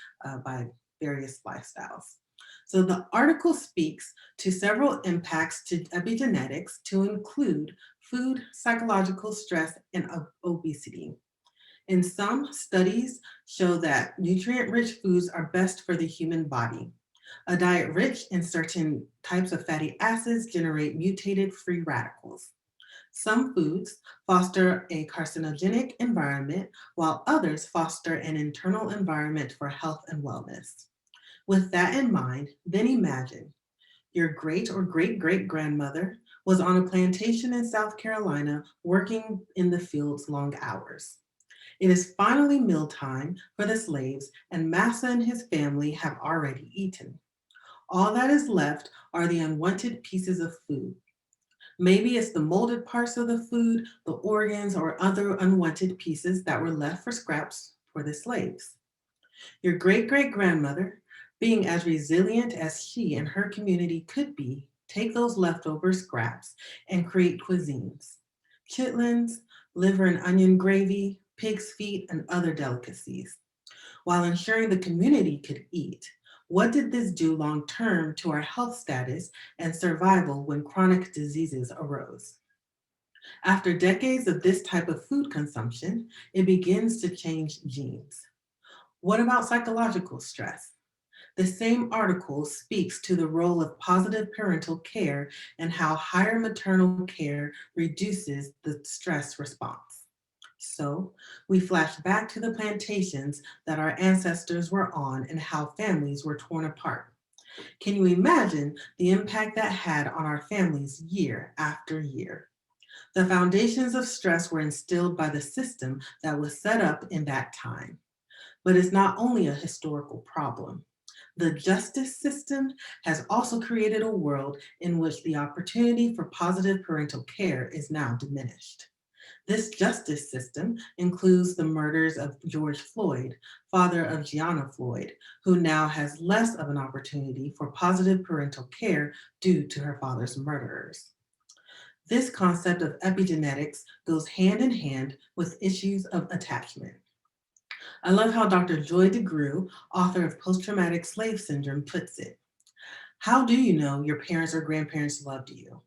by various lifestyles. So the article speaks to several impacts to epigenetics to include food, psychological stress, and obesity. In some studies show that nutrient-rich foods are best for the human body. A diet rich in certain types of fatty acids generate mutated free radicals. Some foods foster a carcinogenic environment, while others foster an internal environment for health and wellness. With that in mind, then imagine your great or great-great-grandmother was on a plantation in South Carolina working in the fields long hours. It is finally mealtime for the slaves, and Massa and his family have already eaten. All that is left are the unwanted pieces of food. Maybe it's the molded parts of the food, the organs, or other unwanted pieces that were left for scraps for the slaves. Your great-great-grandmother, being as resilient as she and her community could be, take those leftover scraps and create cuisines. Chitlins, liver and onion gravy, pig's feet, and other delicacies. While ensuring the community could eat, what did this do long term to our health status and survival when chronic diseases arose? After decades of this type of food consumption, it begins to change genes. What about psychological stress? The same article speaks to the role of positive parental care and how higher maternal care reduces the stress response. So we flash back to the plantations that our ancestors were on and how families were torn apart. Can you imagine the impact that had on our families year after year? The foundations of stress were instilled by the system that was set up in that time. But it's not only a historical problem. The justice system has also created a world in which the opportunity for positive parental care is now diminished. This justice system includes the murders of George Floyd, father of Gianna Floyd, who now has less of an opportunity for positive parental care due to her father's murderers. This concept of epigenetics goes hand in hand with issues of attachment. I love how Dr. Joy DeGruy, author of Post-Traumatic Slave Syndrome, puts it. How do you know your parents or grandparents loved you?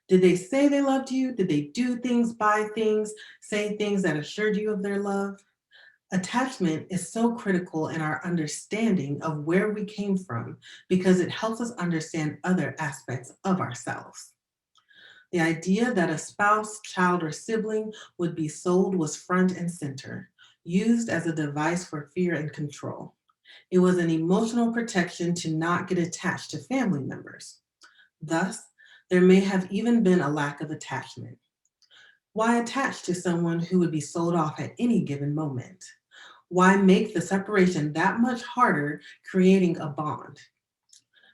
Did they say they loved you? Did they do things, buy things, say things that assured you of their love? Attachment is so critical in our understanding of where we came from because it helps us understand other aspects of ourselves. The idea that a spouse, child, or sibling would be sold was front and center, used as a device for fear and control. It was an emotional protection to not get attached to family members. Thus, there may have even been a lack of attachment. Why attach to someone who would be sold off at any given moment? Why make the separation that much harder, creating a bond?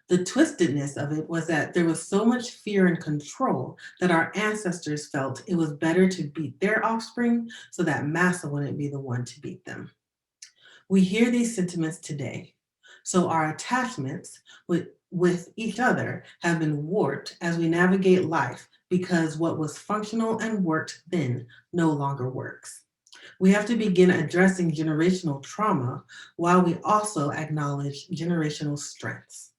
The twistedness of it was that there was so much fear and control that our ancestors felt it was better to beat their offspring so that massa wouldn't be the one to beat them. We hear these sentiments today, so our attachments with each other have been warped as we navigate life because what was functional and worked then no longer works. We have to begin addressing generational trauma while we also acknowledge generational strengths.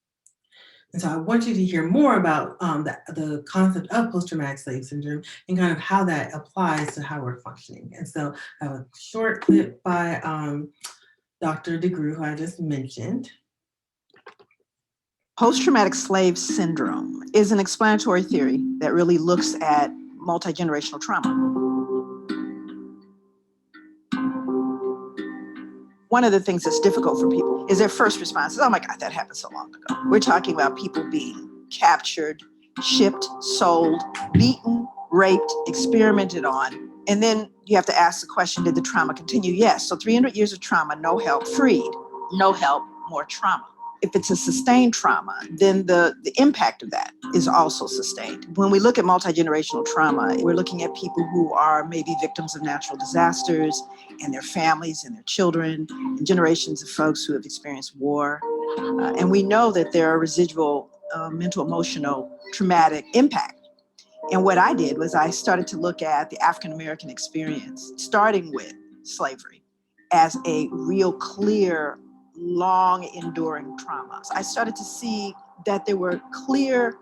And so I want you to hear more about the concept of post-traumatic slave syndrome and kind of how that applies to how we're functioning. And so I have a short clip by Dr. DeGruy, who I just mentioned. Post-traumatic slave syndrome is an explanatory theory that really looks at multi-generational trauma. One of the things that's difficult for people is their first response is, oh my God, that happened so long ago. We're talking about people being captured, shipped, sold, beaten, raped, experimented on. And then you have to ask the question, did the trauma continue? Yes. So 300 years of trauma, no help, freed, no help, more trauma. If it's a sustained trauma, then the impact of that is also sustained. When we look at multi-generational trauma, we're looking at people who are maybe victims of natural disasters and their families and their children, and generations of folks who have experienced war. And we know that there are residual mental, emotional, traumatic impact. And what I did was I started to look at the African-American experience, starting with slavery, as a real clear, long enduring trauma. I started to see that there were clear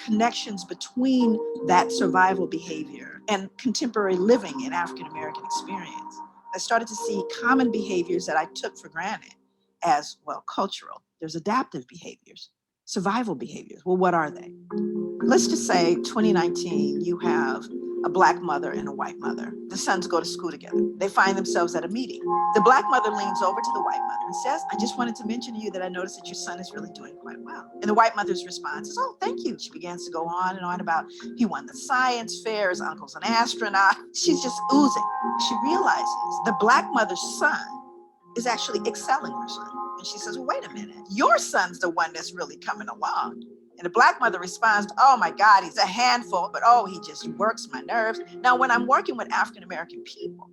connections between that survival behavior and contemporary living in African-American experience. I started to see common behaviors that I took for granted as, well, cultural. There's adaptive behaviors, survival behaviors. Well, what are they? Let's just say 2019, you have a Black mother and a white mother. The sons go to school together. They find themselves at a meeting. The Black mother leans over to the white mother and says, I just wanted to mention to you that I noticed that your son is really doing quite well. And the white mother's response is, oh, thank you. She begins to go on and on about, he won the science fair, his uncle's an astronaut. She's just oozing. She realizes the Black mother's son is actually excelling her son. And she says, well, wait a minute. Your son's the one that's really coming along. And the Black mother responds, oh my God, he's a handful, but oh, he just works my nerves. Now, when I'm working with African-American people,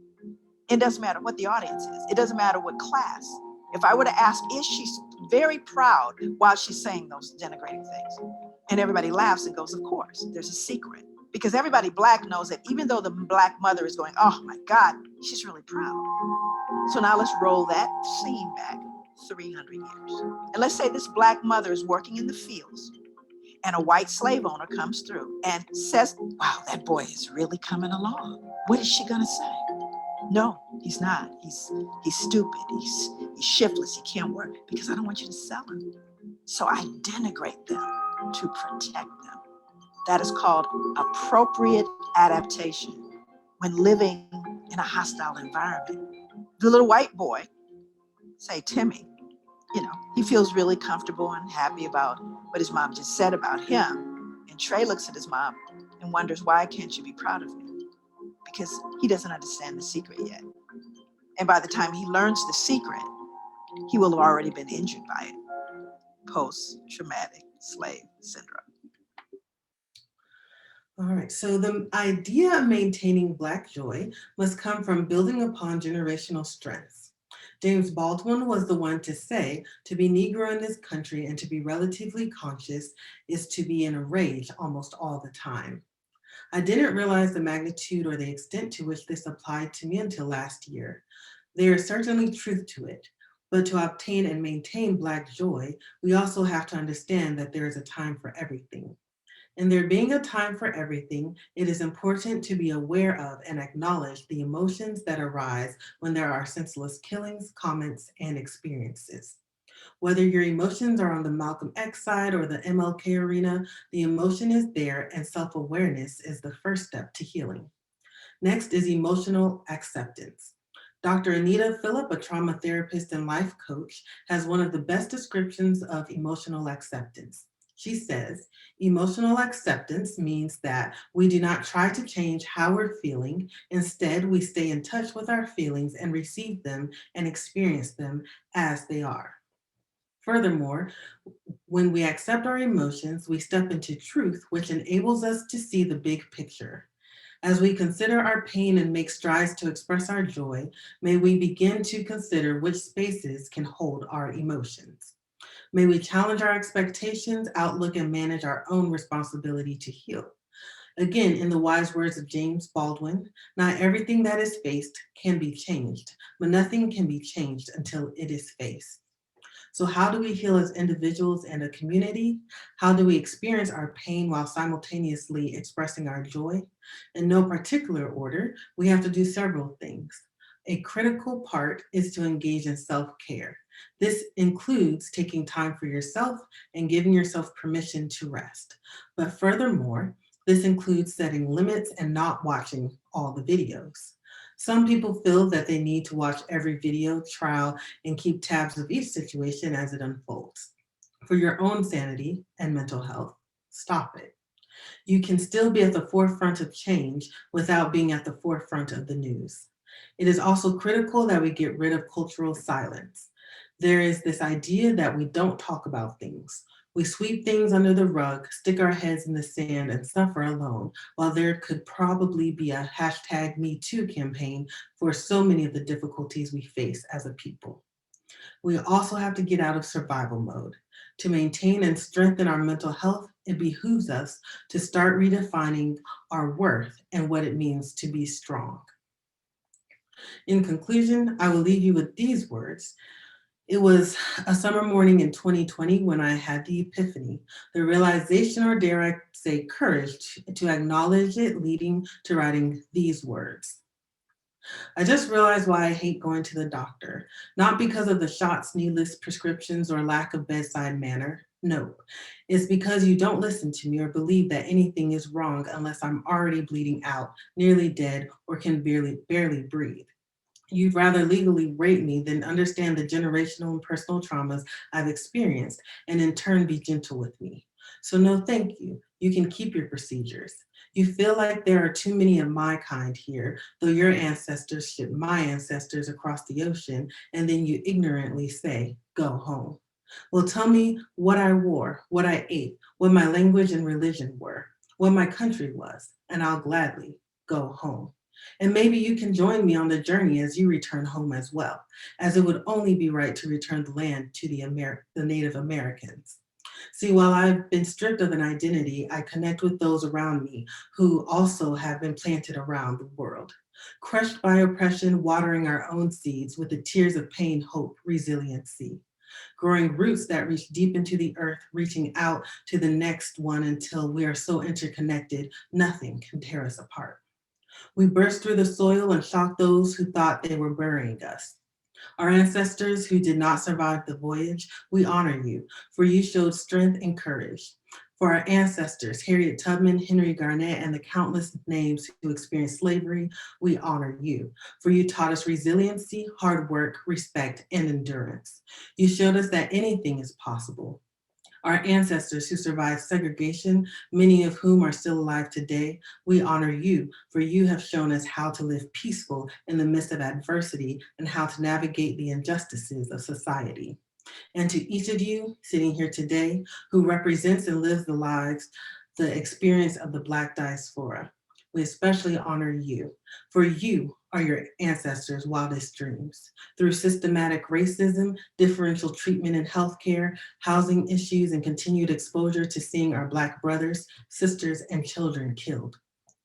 it doesn't matter what the audience is. It doesn't matter what class. If I were to ask, is she very proud while she's saying those denigrating things? And everybody laughs and goes, of course, there's a secret. Because everybody Black knows that even though the Black mother is going, oh my God, she's really proud. So now let's roll that scene back 300 years. And let's say this Black mother is working in the fields and a white slave owner comes through and says, wow, that boy is really coming along. What is she gonna say? No, he's not. He's stupid. He's shiftless. He can't work because I don't want you to sell him. So I denigrate them to protect them. That is called appropriate adaptation when living in a hostile environment. The little white boy, say Timmy, he feels really comfortable and happy about what his mom just said about him. And Trey looks at his mom and wonders, why can't you be proud of me? Because he doesn't understand the secret yet. And by the time he learns the secret, he will have already been injured by it. Post-traumatic slave syndrome. All right, so the idea of maintaining Black joy must come from building upon generational strengths. James Baldwin was the one to say, to be Negro in this country and to be relatively conscious is to be in a rage almost all the time. I didn't realize the magnitude or the extent to which this applied to me until last year. There is certainly truth to it, but to obtain and maintain Black joy, we also have to understand that there is a time for everything. And there being a time for everything, it is important to be aware of and acknowledge the emotions that arise when there are senseless killings, comments, and experiences. Whether your emotions are on the Malcolm X side or the MLK arena, the emotion is there and self-awareness is the first step to healing. Next is emotional acceptance. Dr. Anita Phillip, a trauma therapist and life coach, has one of the best descriptions of emotional acceptance. She says, emotional acceptance means that we do not try to change how we're feeling. Instead, we stay in touch with our feelings and receive them and experience them as they are. Furthermore, when we accept our emotions, we step into truth, which enables us to see the big picture. As we consider our pain and make strides to express our joy, may we begin to consider which spaces can hold our emotions. May we challenge our expectations, outlook, and manage our own responsibility to heal. Again, in the wise words of James Baldwin, not everything that is faced can be changed, but nothing can be changed until it is faced. So how do we heal as individuals and a community? How do we experience our pain while simultaneously expressing our joy? In no particular order, we have to do several things. A critical part is to engage in self-care. This includes taking time for yourself and giving yourself permission to rest. But furthermore, this includes setting limits and not watching all the videos. Some people feel that they need to watch every video, trial, and keep tabs of each situation as it unfolds. For your own sanity and mental health, stop it. You can still be at the forefront of change without being at the forefront of the news. It is also critical that we get rid of cultural silence. There is this idea that we don't talk about things. We sweep things under the rug, stick our heads in the sand, and suffer alone, while there could probably be a #MeToo campaign for so many of the difficulties we face as a people. We also have to get out of survival mode. To maintain and strengthen our mental health, it behooves us to start redefining our worth and what it means to be strong. In conclusion, I will leave you with these words. It was a summer morning in 2020 when I had the epiphany, the realization, or dare I say courage, to acknowledge it, leading to writing these words. I just realized why I hate going to the doctor, not because of the shots, needless prescriptions, or lack of bedside manner. No, it's because you don't listen to me or believe that anything is wrong unless I'm already bleeding out, nearly dead, or can barely breathe. You'd rather legally rape me than understand the generational and personal traumas I've experienced and in turn be gentle with me. So no, thank you. You can keep your procedures. You feel like there are too many of my kind here, though your ancestors shipped my ancestors across the ocean, and then you ignorantly say, go home. Well, tell me what I wore, what I ate, what my language and religion were, what my country was, and I'll gladly go home. And maybe you can join me on the journey as you return home as well, as it would only be right to return the land to the Native Americans. See, while I've been stripped of an identity, I connect with those around me who also have been planted around the world. Crushed by oppression, watering our own seeds with the tears of pain, hope, resiliency. Growing roots that reach deep into the earth, reaching out to the next one until we are so interconnected, nothing can tear us apart. We burst through the soil and shock those who thought they were burying us. Our ancestors who did not survive the voyage, we honor you, for you showed strength and courage. For our ancestors, Harriet Tubman, Henry Garnett, and the countless names who experienced slavery, we honor you, for you taught us resiliency, hard work, respect, and endurance. You showed us that anything is possible. Our ancestors who survived segregation, many of whom are still alive today, we honor you, for you have shown us how to live peaceful in the midst of adversity and how to navigate the injustices of society. And to each of you sitting here today who represents and lives the lives, the experience of the Black diaspora, we especially honor you, for you are your ancestors' wildest dreams. Through systematic racism, differential treatment in healthcare, housing issues, and continued exposure to seeing our Black brothers, sisters, and children killed.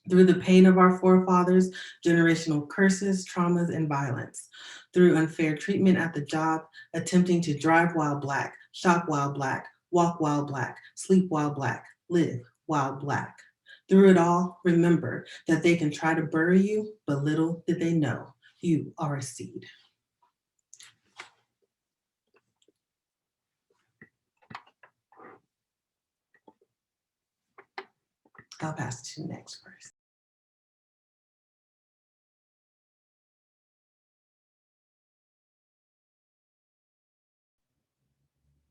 Through the pain of our forefathers, generational curses, traumas, and violence. Through unfair treatment at the job, attempting to drive while Black, shop while Black, walk while Black, sleep while Black, live while Black. Through it all, remember that they can try to bury you, but little did they know, you are a seed. I'll pass it to the next person.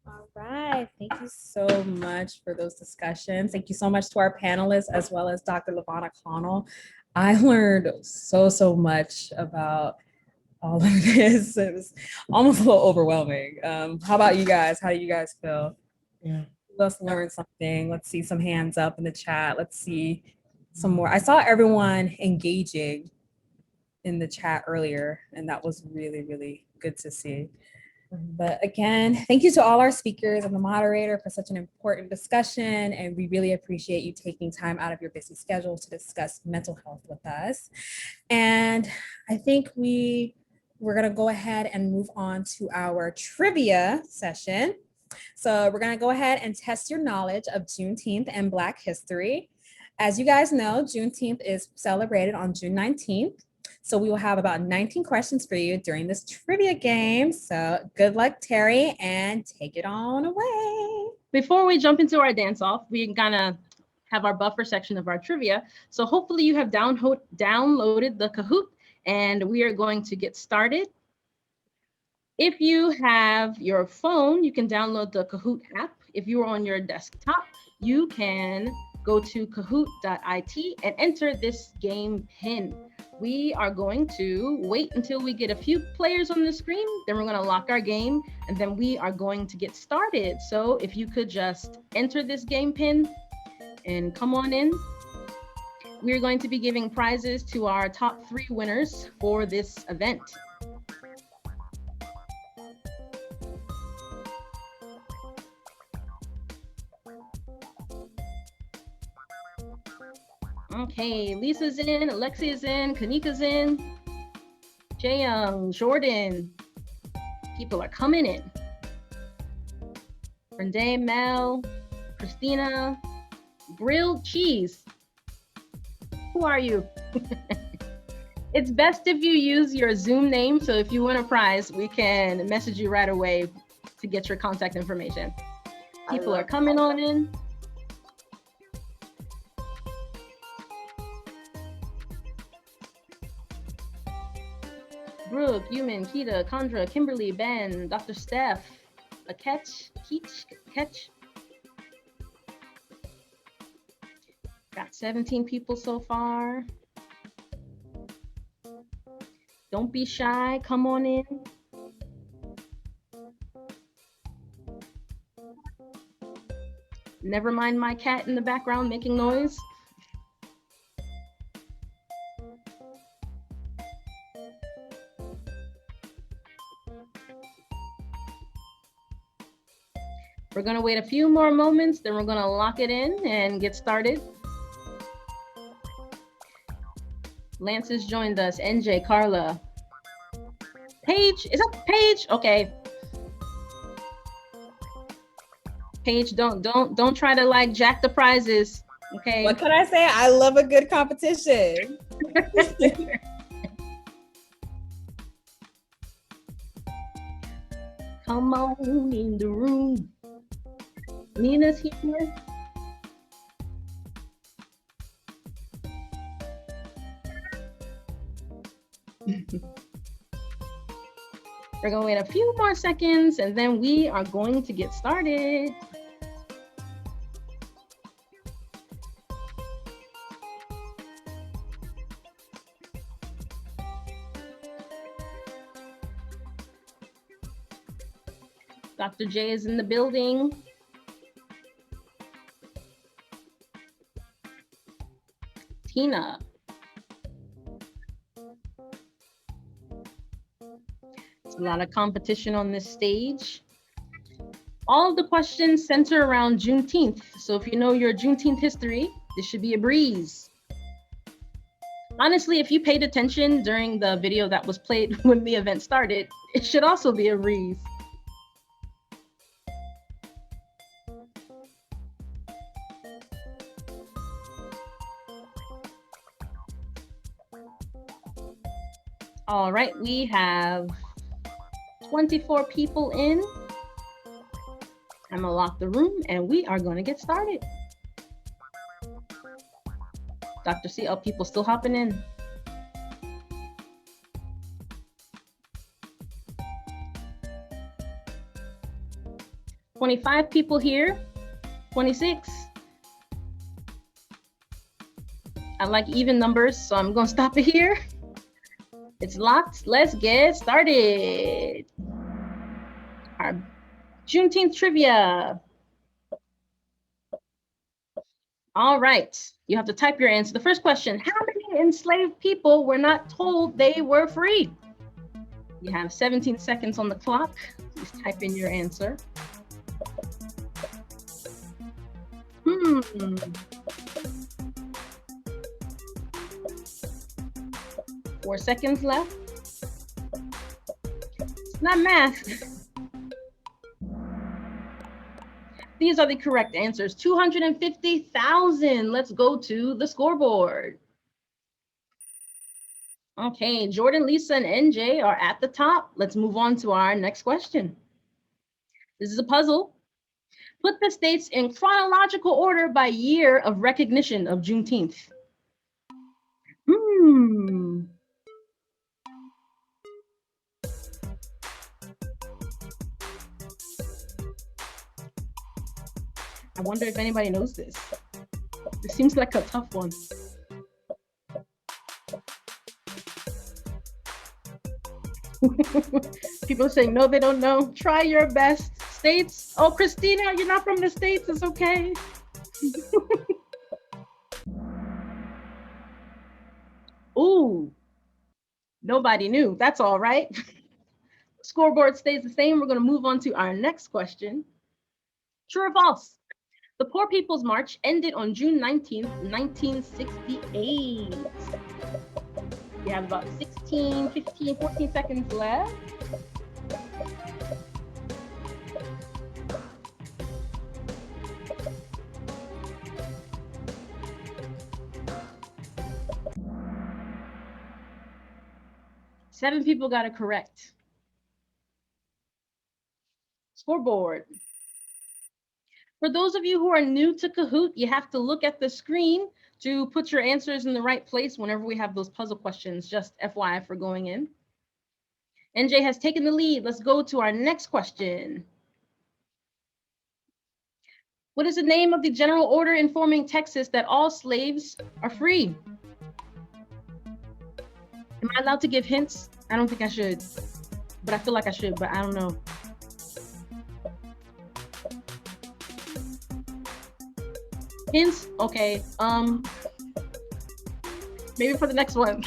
All right. Thank you so much for those discussions. Thank you so much to our panelists as well as Dr. Lavonna Connell. I learned so much about all of this. It was almost a little overwhelming. How about you guys? How do you guys feel? Yeah. Let's learn something. Let's see some hands up in the chat. Let's see some more. I saw everyone engaging in the chat earlier, and that was really, really good to see. But again, thank you to all our speakers and the moderator for such an important discussion. And we really appreciate you taking time out of your busy schedule to discuss mental health with us. And I think we're gonna go ahead and move on to our trivia session. So we're gonna go ahead and test your knowledge of Juneteenth and Black history. As you guys know, Juneteenth is celebrated on June 19th. So we will have about 19 questions for you during this trivia game. So good luck, Terry, and take it on away. Before we jump into our dance-off, we're gonna have our buffer section of our trivia. So hopefully you have downloaded the Kahoot, and we are going to get started. If you have your phone, you can download the Kahoot app. If you are on your desktop, you can go to kahoot.it and enter this game pin. We are going to wait until we get a few players on the screen, then we're gonna lock our game, and then we are going to get started. So if you could just enter this game pin and come on in. We're going to be giving prizes to our top 3 winners for this event. Okay, Lisa's in, Alexia's in, Kanika's in, Jaeyoung, Jordan. People are coming in. Renee, Mel, Christina, Grilled Cheese. Who are you? It's best if you use your Zoom name, so if you win a prize, we can message you right away to get your contact information. People are coming on in. Brooke, Yuman, Kita, Condra, Kimberly, Ben, Dr. Steph, Aketch, Ketch. Got 17 people so far. Don't be shy, come on in. Never mind my cat in the background making noise. We're gonna wait a few more moments, then we're gonna lock it in and get started. Lance has joined us, NJ, Carla. Paige, is that Paige? Okay. Paige, don't try to like jack the prizes, okay? What can I say? I love a good competition. Come on in the room. Nina's here. We're going to wait a few more seconds and then we are going to get started. Dr. J is in the building. Tina. There's a lot of competition on this stage. All of the questions center around Juneteenth. So if you know your Juneteenth history, this should be a breeze. Honestly, if you paid attention during the video that was played when the event started, it should also be a breeze. All right, we have 24 people in. I'm gonna lock the room and we are gonna get started. Dr. C, oh, people still hopping in. $25 people here, 26. I like even numbers, so I'm gonna stop it here. It's locked. Let's get started. Our Juneteenth trivia. All right, you have to type your answer. The first question, how many enslaved people were not told they were free? You have 17 seconds on the clock. Please type in your answer. 4 seconds left. It's not math. These are the correct answers. 250,000. Let's go to the scoreboard. Okay, Jordan, Lisa, and NJ are at the top. Let's move on to our next question. This is a puzzle. Put the states in chronological order by year of recognition of Juneteenth. I wonder if anybody knows this. It seems like a tough one. People are saying, no, they don't know. Try your best. States. Oh, Christina, you're not from the States. It's okay. Ooh, nobody knew. That's all right. Scoreboard stays the same. We're going to move on to our next question. True or false? The Poor People's March ended on June 19th, 1968. We have about 16, 15, 14 seconds left. Seven people got it correct. Scoreboard. For those of you who are new to Kahoot, you have to look at the screen to put your answers in the right place whenever we have those puzzle questions, just FYI for going in. NJ has taken the lead. Let's go to our next question. What is the name of the general order informing Texas that all slaves are free? Am I allowed to give hints? I don't think I should, but I feel like I should, but I don't know. Hints? Okay. Maybe for the next one.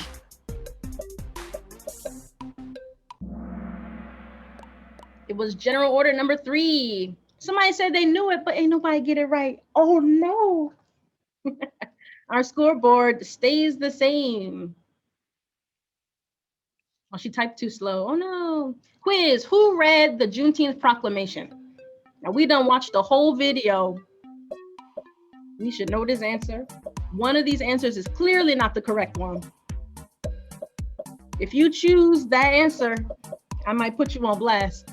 It was General Order number 3. Somebody said they knew it, but ain't nobody get it right. Oh no. Our scoreboard stays the same. Oh, she typed too slow. Oh no. Quiz, who read the Juneteenth proclamation? Now we done watched the whole video. We should know this answer. One of these answers is clearly not the correct one. If you choose that answer, I might put you on blast.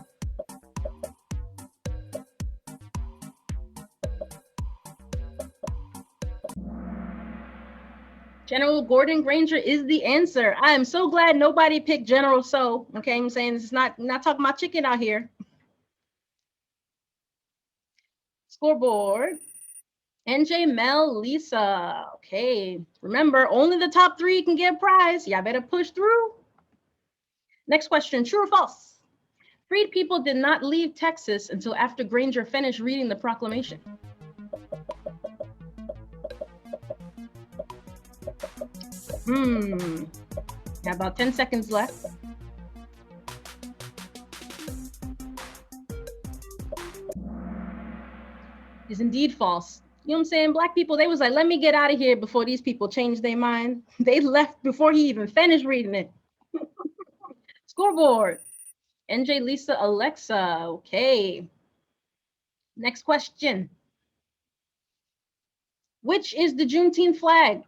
General Gordon Granger is the answer. I am so glad nobody picked General So. Okay, I'm saying this is not talking about chicken out here. Scoreboard. NJ, Mel, Lisa. Okay, remember, only the top 3 can get a prize. Y'all better push through. Next question, true or false? Freed people did not leave Texas until after Granger finished reading the proclamation. Got about 10 seconds left. Is indeed false. You know what I'm saying? Black people, they was like, let me get out of here before these people change their mind. They left before he even finished reading it. Scoreboard. NJ, Lisa, Alexa. Okay. Next question. Which is the Juneteenth flag?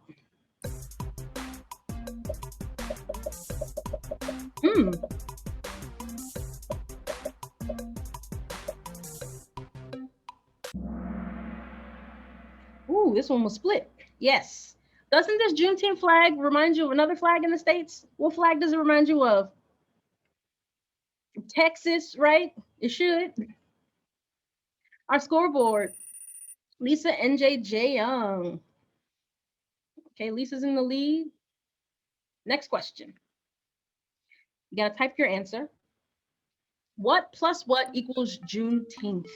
Ooh, this one was split. Yes. Doesn't this Juneteenth flag remind you of another flag in the States? What flag does it remind you of? Texas, right? It should. Our scoreboard. Lisa, NJ, J Young. Okay, Lisa's in the lead. Next question. You gotta type your answer. What plus what equals Juneteenth?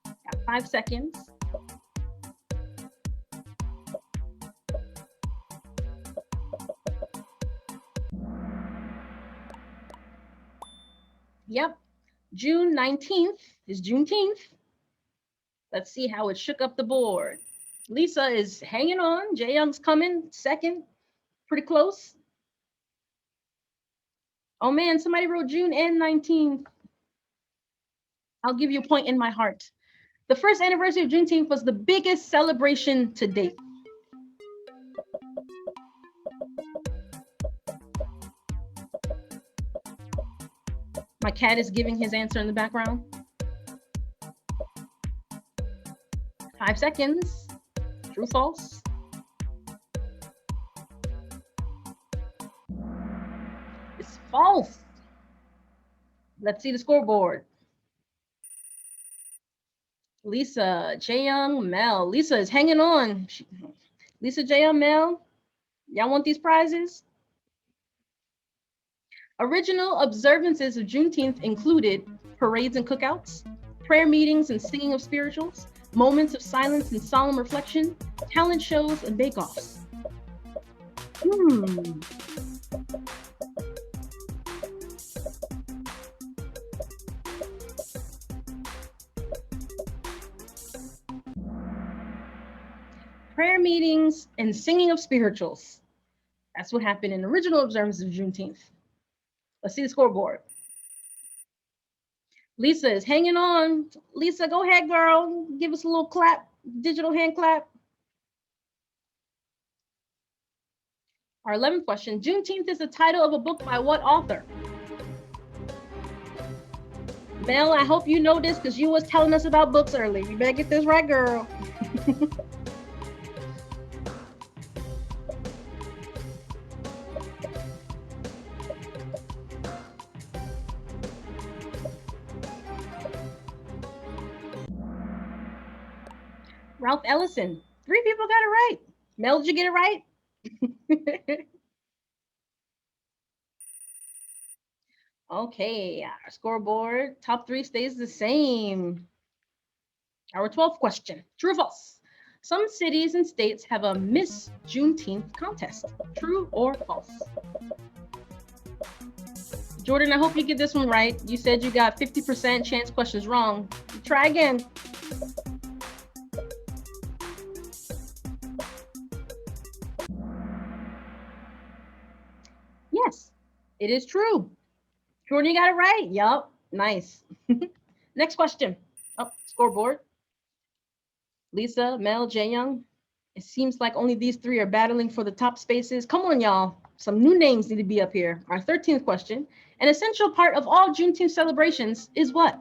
Got 5 seconds. Yep, June 19th is Juneteenth. Let's see how it shook up the board. Lisa is hanging on. Jay Young's coming second, pretty close. Oh man, somebody wrote June and 19th. I'll give you a point in my heart. The first anniversary of Juneteenth was the biggest celebration to date. My cat is giving his answer in the background. 5 seconds. True, false? It's false. Let's see the scoreboard. Lisa, J Young, Mel. Lisa is hanging on. Lisa, J Young, Mel. Y'all want these prizes? Original observances of Juneteenth included parades and cookouts, prayer meetings and singing of spirituals, moments of silence and solemn reflection, talent shows and bake-offs. Prayer meetings and singing of spirituals. That's what happened in original observances of Juneteenth. Let's see the scoreboard. Lisa is hanging on. Lisa, go ahead, girl. Give us a little clap, digital hand clap. Our 11th question. Juneteenth is the title of a book by what author? Mel, I hope you know this because you was telling us about books earlier. You better get this right, girl. Ralph Ellison. 3 people got it right. Mel, did you get it right? Okay, our scoreboard. Top 3 stays the same. Our 12th question. True or false? Some cities and states have a Miss Juneteenth contest. True or false? Jordan, I hope you get this one right. You said you got 50% chance questions wrong. Try again. Yes, it is true. Jordan, you got it right. Yup. Nice. Next question. Oh, scoreboard. Lisa, Mel, Jae Young. It seems like only these three are battling for the top spaces. Come on, y'all. Some new names need to be up here. Our 13th question. An essential part of all Juneteenth celebrations is what?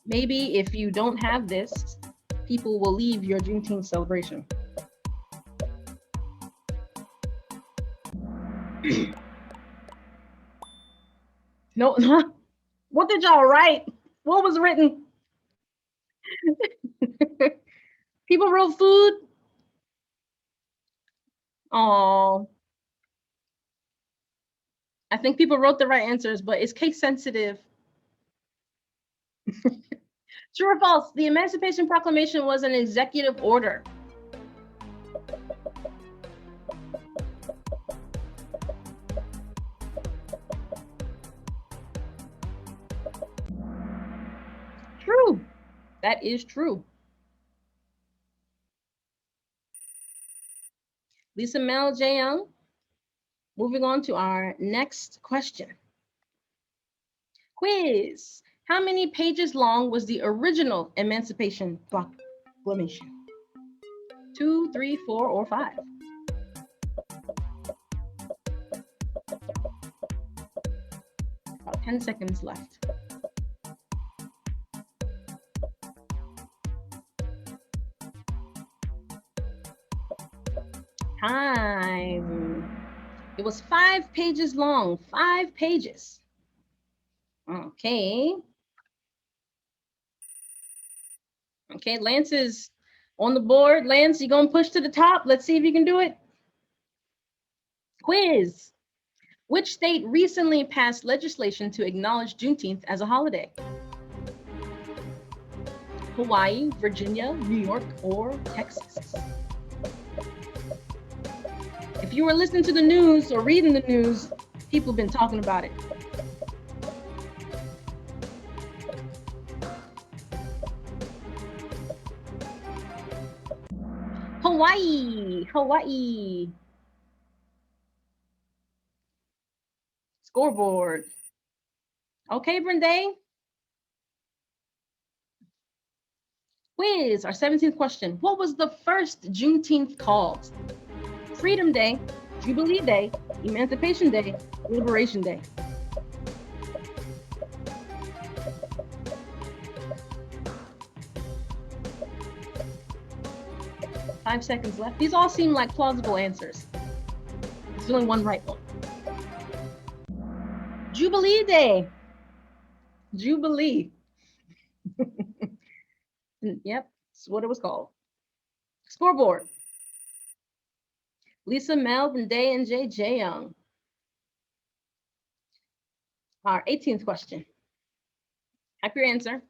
Maybe if you don't have this, people will leave your Juneteenth celebration. No, what did y'all write? What was written? People wrote food. Oh, I think people wrote the right answers, but it's case sensitive. True or false? The Emancipation Proclamation was an executive order. True. That is true. Lisa, Mel, Jae Young. Moving on to our next question. Quiz. How many pages long was the original Emancipation Proclamation? 2, 3, 4, or 5? About 10 seconds left. Time. It was 5 pages long. 5 pages. Okay. Okay, Lance is on the board. Lance, you gonna push to the top? Let's see if you can do it. Quiz. Which state recently passed legislation to acknowledge Juneteenth as a holiday? Hawaii, Virginia, New York, or Texas? If you were listening to the news or reading the news, people have been talking about it. Hawaii, Hawaii. Scoreboard. Okay, Brende. Quiz, our 17th question. What was the first Juneteenth called? Freedom Day, Jubilee Day, Emancipation Day, Liberation Day. Five seconds left. These all seem like plausible answers. There's only one right one. Jubilee Day. Jubilee. Yep, that's what it was called. Scoreboard. Lisa, Mel, Day, and Jae Young. Our 18th question. Type your answer.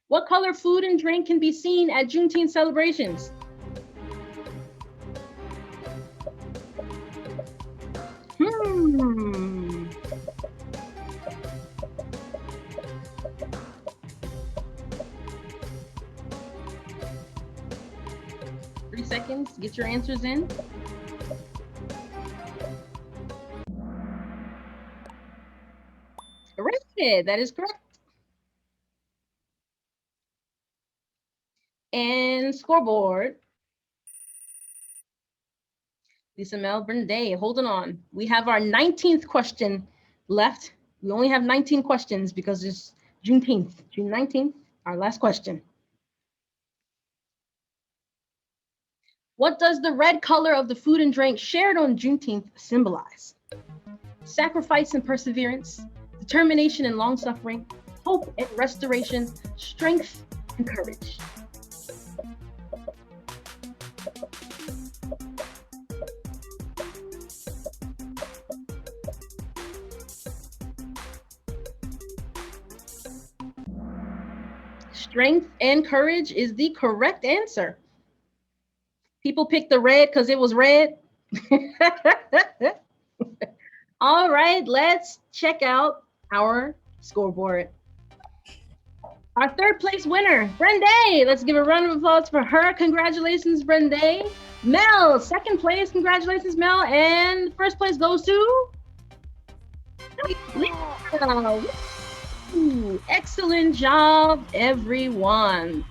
What color food and drink can be seen at Juneteenth celebrations? Three seconds to get your answers in. Red, that is correct. And scoreboard. Lisa, Melbourne Day, holding on. We have our 19th question left. We only have 19 questions because it's Juneteenth. June 19th, our last question. What does the red color of the food and drink shared on Juneteenth symbolize? Sacrifice and perseverance, determination and long suffering, hope and restoration, strength and courage. Strength and courage is the correct answer. People picked the red because it was red. All right, let's check out our scoreboard. Our third place winner, Brende. Let's give a round of applause for her. Congratulations, Brende. Mel, second place. Congratulations, Mel. And first place goes to Lisa. Ooh, excellent job, everyone.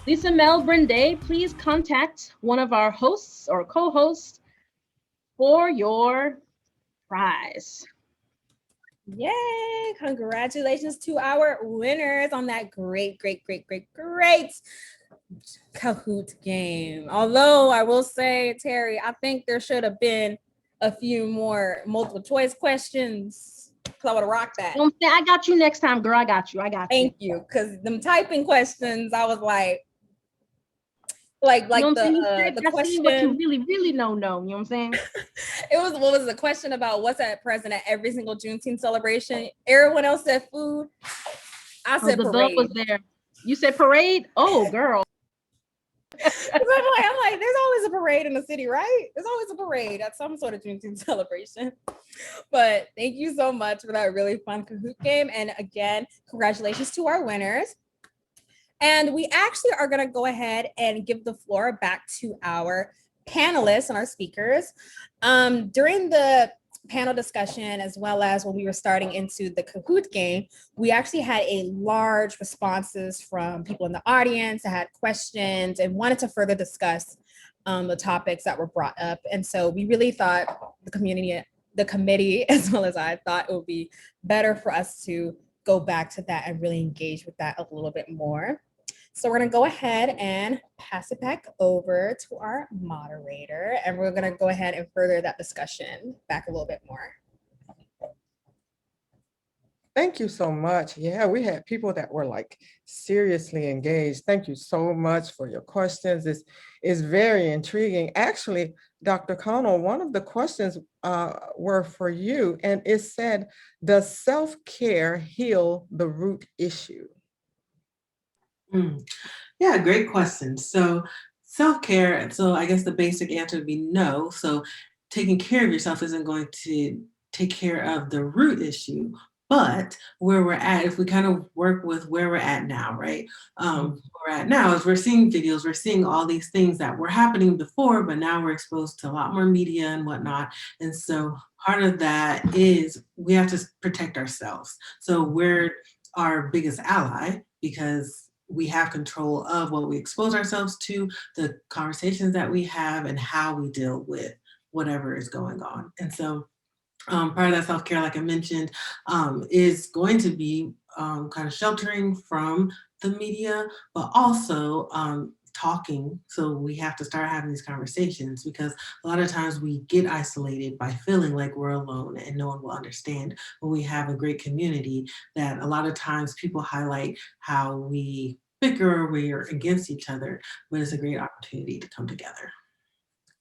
Lisa, Mel, Brende, please contact one of our hosts or co-hosts for your prize. Yay! Congratulations to our winners on that great Kahoot game. Although I will say, Terry, I think there should have been a few more multiple choice questions because I would have rocked that. I got you next time, girl. I got you. Thank you. Because them typing questions, I was like the question. What you really know. You know what I'm saying? What was the question about what's at present at every single Juneteenth celebration? Everyone else said food. I said the parade. was there. You said parade? Oh, girl. I'm like, there's always a parade in the city, right? There's always a parade at some sort of Juneteenth celebration. But thank you so much for that really fun Kahoot game. And again, congratulations to our winners. And we actually are going to go ahead and give the floor back to our panelists and our speakers. During the panel discussion, as well as when we were starting into the Kahoot game, we actually had a large responses from people in the audience that had questions and wanted to further discuss the topics that were brought up. And so we really thought the committee, as well as I, thought it would be better for us to go back to that and really engage with that a little bit more. So we're going to go ahead and pass it back over to our moderator, and we're going to go ahead and further that discussion back a little bit more. Thank you so much. Yeah, we had people that were like seriously engaged. Thank you so much for your questions. It's very intriguing. Actually, Dr. Connell, one of the questions were for you, and it said, does self-care heal the root issue? Yeah, great question. So self-care, so I guess the basic answer would be no. So taking care of yourself isn't going to take care of the root issue, but where we're at, if we kind of work with where we're at now, right? Where we're at now is we're seeing videos, we're seeing all these things that were happening before, but now we're exposed to a lot more media and whatnot. And so part of that is we have to protect ourselves. So we're our biggest ally because we have control of what we expose ourselves to, the conversations that we have, and how we deal with whatever is going on. And so part of that self-care, like I mentioned, is going to be kind of sheltering from the media, but also talking. So we have to start having these conversations because a lot of times we get isolated by feeling like we're alone and no one will understand. When we have a great community, that a lot of times people highlight how we bicker, we're against each other, but it's a great opportunity to come together.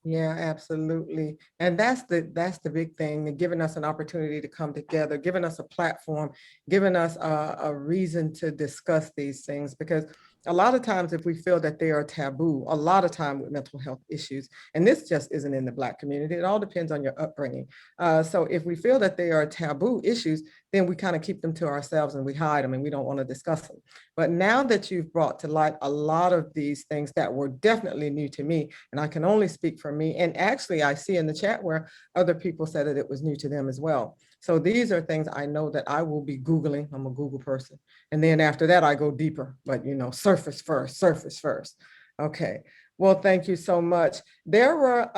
Yeah, absolutely. And that's the big thing, giving us an opportunity to come together, giving us a platform, giving us a reason to discuss these things, because a lot of times if we feel that they are taboo, a lot of time with mental health issues, and this just isn't in the Black community, it all depends on your upbringing. So if we feel that they are taboo issues, then we kind of keep them to ourselves and we hide them and we don't want to discuss them. But now that you've brought to light a lot of these things that were definitely new to me, and I can only speak for me, and actually I see in the chat where other people said that it was new to them as well. So these are things I know that I will be Googling. I'm a Google person. And then after that, I go deeper, but surface first. Okay, well, thank you so much. There were,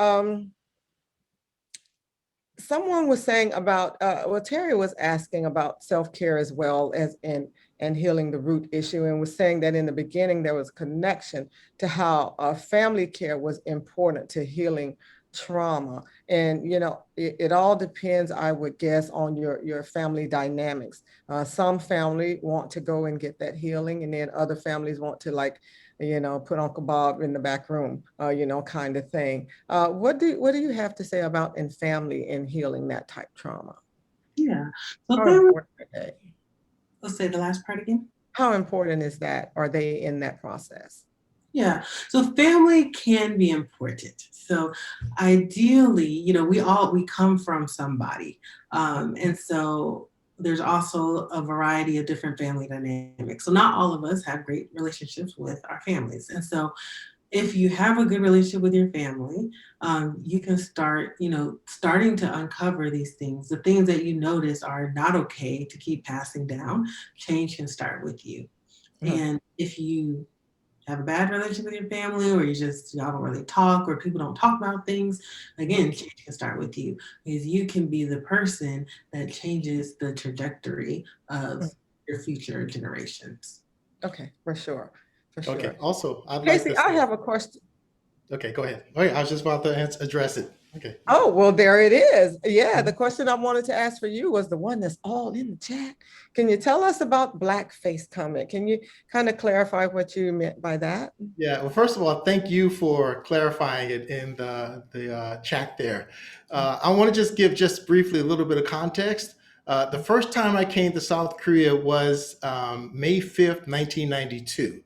someone was saying about, Terry was asking about self-care as well as and healing the root issue, and was saying that in the beginning, there was a connection to how family care was important to healing trauma. And it all depends, I would guess, on your family dynamics. Some family want to go and get that healing, and then other families want to put Uncle Bob in the back room, kind of thing. What do you have to say about in family and healing that type trauma? Yeah. So let's say the last part again. How important is that? Are they in that process? Yeah, so family can be important. So ideally, we come from somebody. And so there's also a variety of different family dynamics. So not all of us have great relationships with our families. And so if you have a good relationship with your family, you can start, starting to uncover these things, the things that you notice are not okay to keep passing down. Change can start with you. And if you have a bad relationship with your family, or y'all don't really talk, or people don't talk about things, again, change can start with you, because you can be the person that changes the trajectory of your future generations. Okay, for sure. For sure. Okay. Also, I'd Casey, like to I have a question. Okay, go ahead. Oh, yeah, I was just about to address it. Okay. Oh, well, there it is. Yeah, the question I wanted to ask for you was the one that's all in the chat. Can you tell us about blackface comment? Can you kind of clarify what you meant by that? Yeah, well, first of all, thank you for clarifying it in the chat there. I want to just give briefly a little bit of context. The first time I came to South Korea was May 5th, 1992,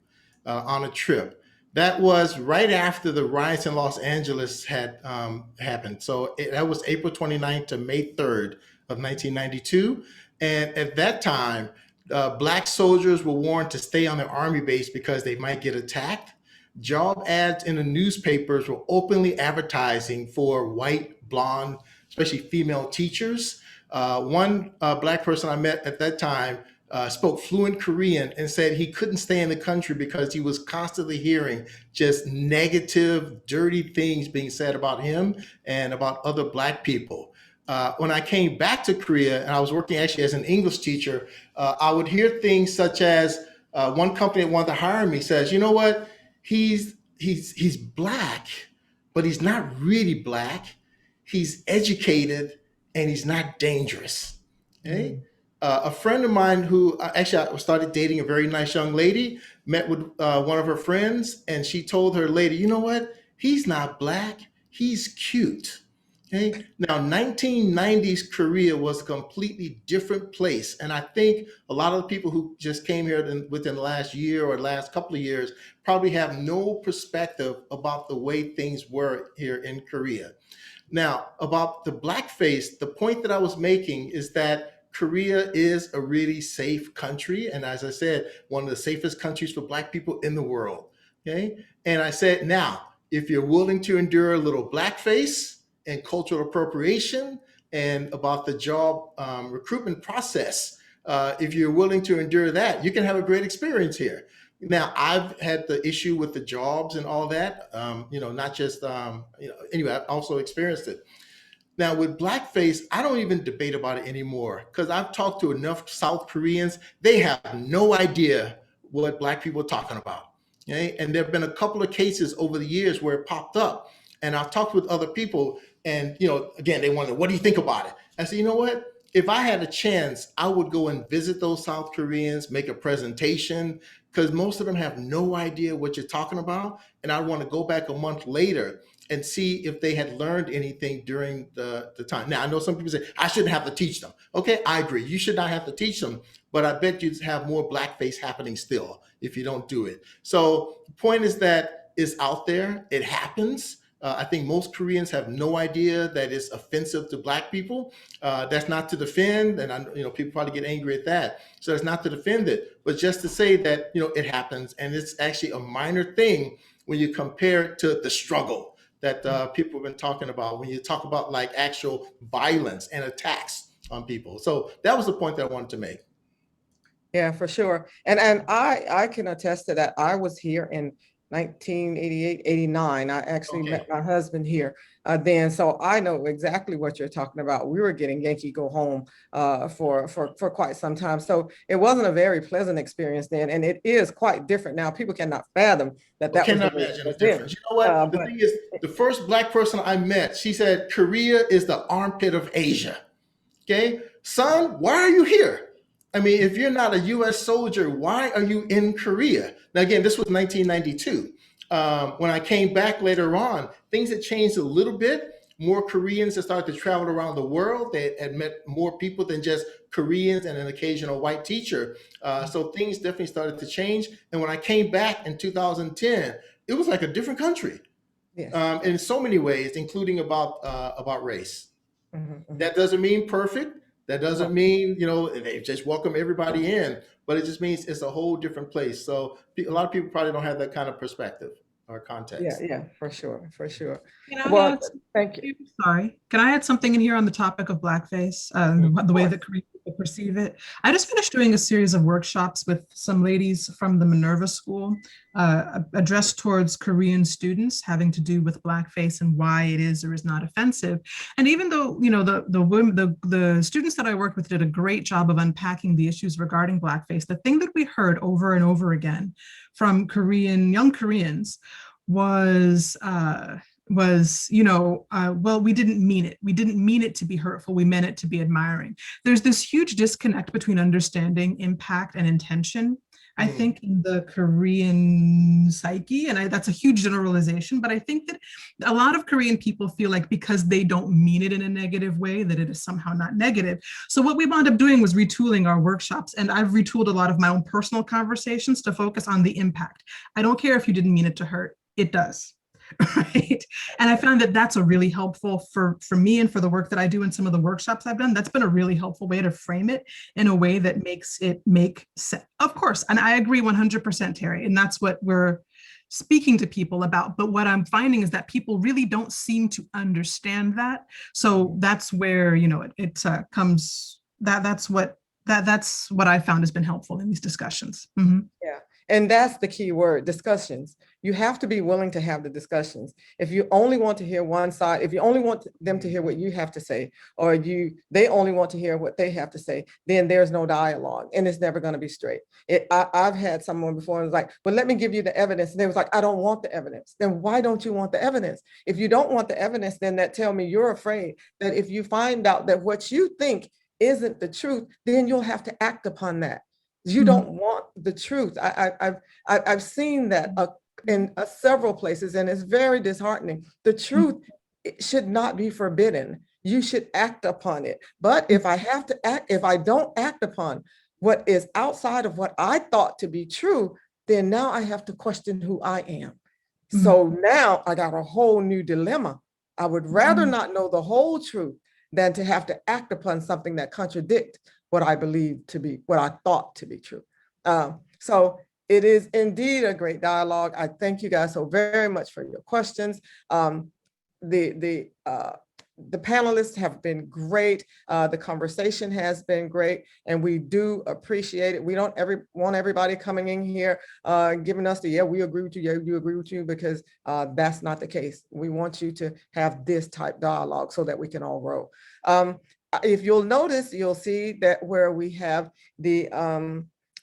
on a trip. That was right after the riots in Los Angeles had happened. So that was April 29th to May 3rd of 1992. And at that time, Black soldiers were warned to stay on their army base because they might get attacked. Job ads in the newspapers were openly advertising for white, blonde, especially female teachers. One Black person I met at that time spoke fluent Korean and said he couldn't stay in the country because he was constantly hearing just negative, dirty things being said about him and about other Black people. When I came back to Korea, and I was working actually as an English teacher, I would hear things such as one company that wanted to hire me says, you know what, he's Black, but he's not really Black. He's educated and he's not dangerous. Okay. A friend of mine who actually I started dating a very nice young lady, met with one of her friends, and she told her later, you know what? He's not Black, he's cute. Okay. Now, 1990s Korea was a completely different place. And I think a lot of the people who just came here within the last year or last couple of years probably have no perspective about the way things were here in Korea. Now, about the blackface, the point that I was making is that Korea is a really safe country. And as I said, one of the safest countries for Black people in the world. Okay. And I said, now, if you're willing to endure a little blackface and cultural appropriation and about the job recruitment process, if you're willing to endure that, you can have a great experience here. Now, I've had the issue with the jobs and all that, not just, anyway, I've also experienced it. Now, with blackface, I don't even debate about it anymore because I've talked to enough South Koreans. They have no idea what Black people are talking about. Okay? And there have been a couple of cases over the years where it popped up. And I've talked with other people and, again, they wonder, what do you think about it? I said, you know what? If I had a chance, I would go and visit those South Koreans, make a presentation, because most of them have no idea what you're talking about. And I want to go back a month later and see if they had learned anything during the time. Now, I know some people say, I shouldn't have to teach them. Okay, I agree. You should not have to teach them, but I bet you'd have more blackface happening still if you don't do it. So the point is that it's out there. It happens. I think most Koreans have no idea that it's offensive to Black people. That's not to defend, and people probably get angry at that. So it's not to defend it, but just to say that it happens, and it's actually a minor thing when you compare it to the struggle that people have been talking about when you talk about like actual violence and attacks on people. So that was the point that I wanted to make. Yeah, for sure. And I can attest to that. I was here in 1988, 89. I actually met my husband here then. So I know exactly what you're talking about. We were getting Yankee Go Home for quite some time. So it wasn't a very pleasant experience then. And it is quite different now. People cannot fathom that was the imagine the difference. You know what? The thing is, the first Black person I met, she said, Korea is the armpit of Asia. Okay, son, why are you here? I mean, if you're not a U.S. soldier, why are you in Korea? Now, again, this was 1992. When I came back later on, things had changed a little bit, more Koreans that started to travel around the world. They had met more people than just Koreans and an occasional white teacher. So things definitely started to change. And when I came back in 2010, it was like a different country. Yes. In so many ways, including about race. Mm-hmm. That doesn't mean perfect. That doesn't mean, they just welcome everybody in, but it just means it's a whole different place. So a lot of people probably don't have that kind of perspective or context. Yeah, for sure. Can I Well, add thank you. Sorry. Can I add something in here on the topic of blackface, the way that Korean people perceive it? I just finished doing a series of workshops with some ladies from the Minerva School addressed towards Korean students, having to do with blackface and why it is or is not offensive. And even though, the students that I worked with did a great job of unpacking the issues regarding blackface, the thing that we heard over and over again from young Koreans was, well, we didn't mean it. We didn't mean it to be hurtful. We meant it to be admiring. There's this huge disconnect between understanding impact and intention, I think, in the Korean psyche. And that's a huge generalization, but I think that a lot of Korean people feel like because they don't mean it in a negative way, that it is somehow not negative. So what we wound up doing was retooling our workshops. And I've retooled a lot of my own personal conversations to focus on the impact. I don't care if you didn't mean it to hurt. It does. Right. And I found that that's a really helpful for me and for the work that I do in some of the workshops I've done. That's been a really helpful way to frame it in a way that makes it make sense. Of course. And I agree 100%, Terry. And that's what we're speaking to people about. But what I'm finding is that people really don't seem to understand that. So that's where, it comes, that's what I found has been helpful in these discussions. Mm-hmm. Yeah. And that's the key word, discussions. You have to be willing to have the discussions. If you only want to hear one side, if you only want them to hear what you have to say, or they only want to hear what they have to say, then there's no dialogue and it's never going to be straight. I've had someone before and was like, but let me give you the evidence. And they was like, I don't want the evidence. Then why don't you want the evidence? If you don't want the evidence, then that tell me you're afraid that if you find out that what you think isn't the truth, then you'll have to act upon that. You don't want the truth. I've seen that in several places, and it's very disheartening. The truth should not be forbidden. You should act upon it. But if I don't act upon what is outside of what I thought to be true, then now I have to question who I am. So now I got a whole new dilemma. I would rather not know the whole truth than to have to act upon something that contradicts what I believe to be, what I thought to be true. So it is indeed a great dialogue. I thank you guys so very much for your questions. The panelists have been great. The conversation has been great, and we do appreciate it. We don't want everybody coming in here giving us the, yeah, we agree with you, yeah, you agree with you, because that's not the case. We want you to have this type dialogue so that we can all grow. If you'll notice, you'll see that where we have the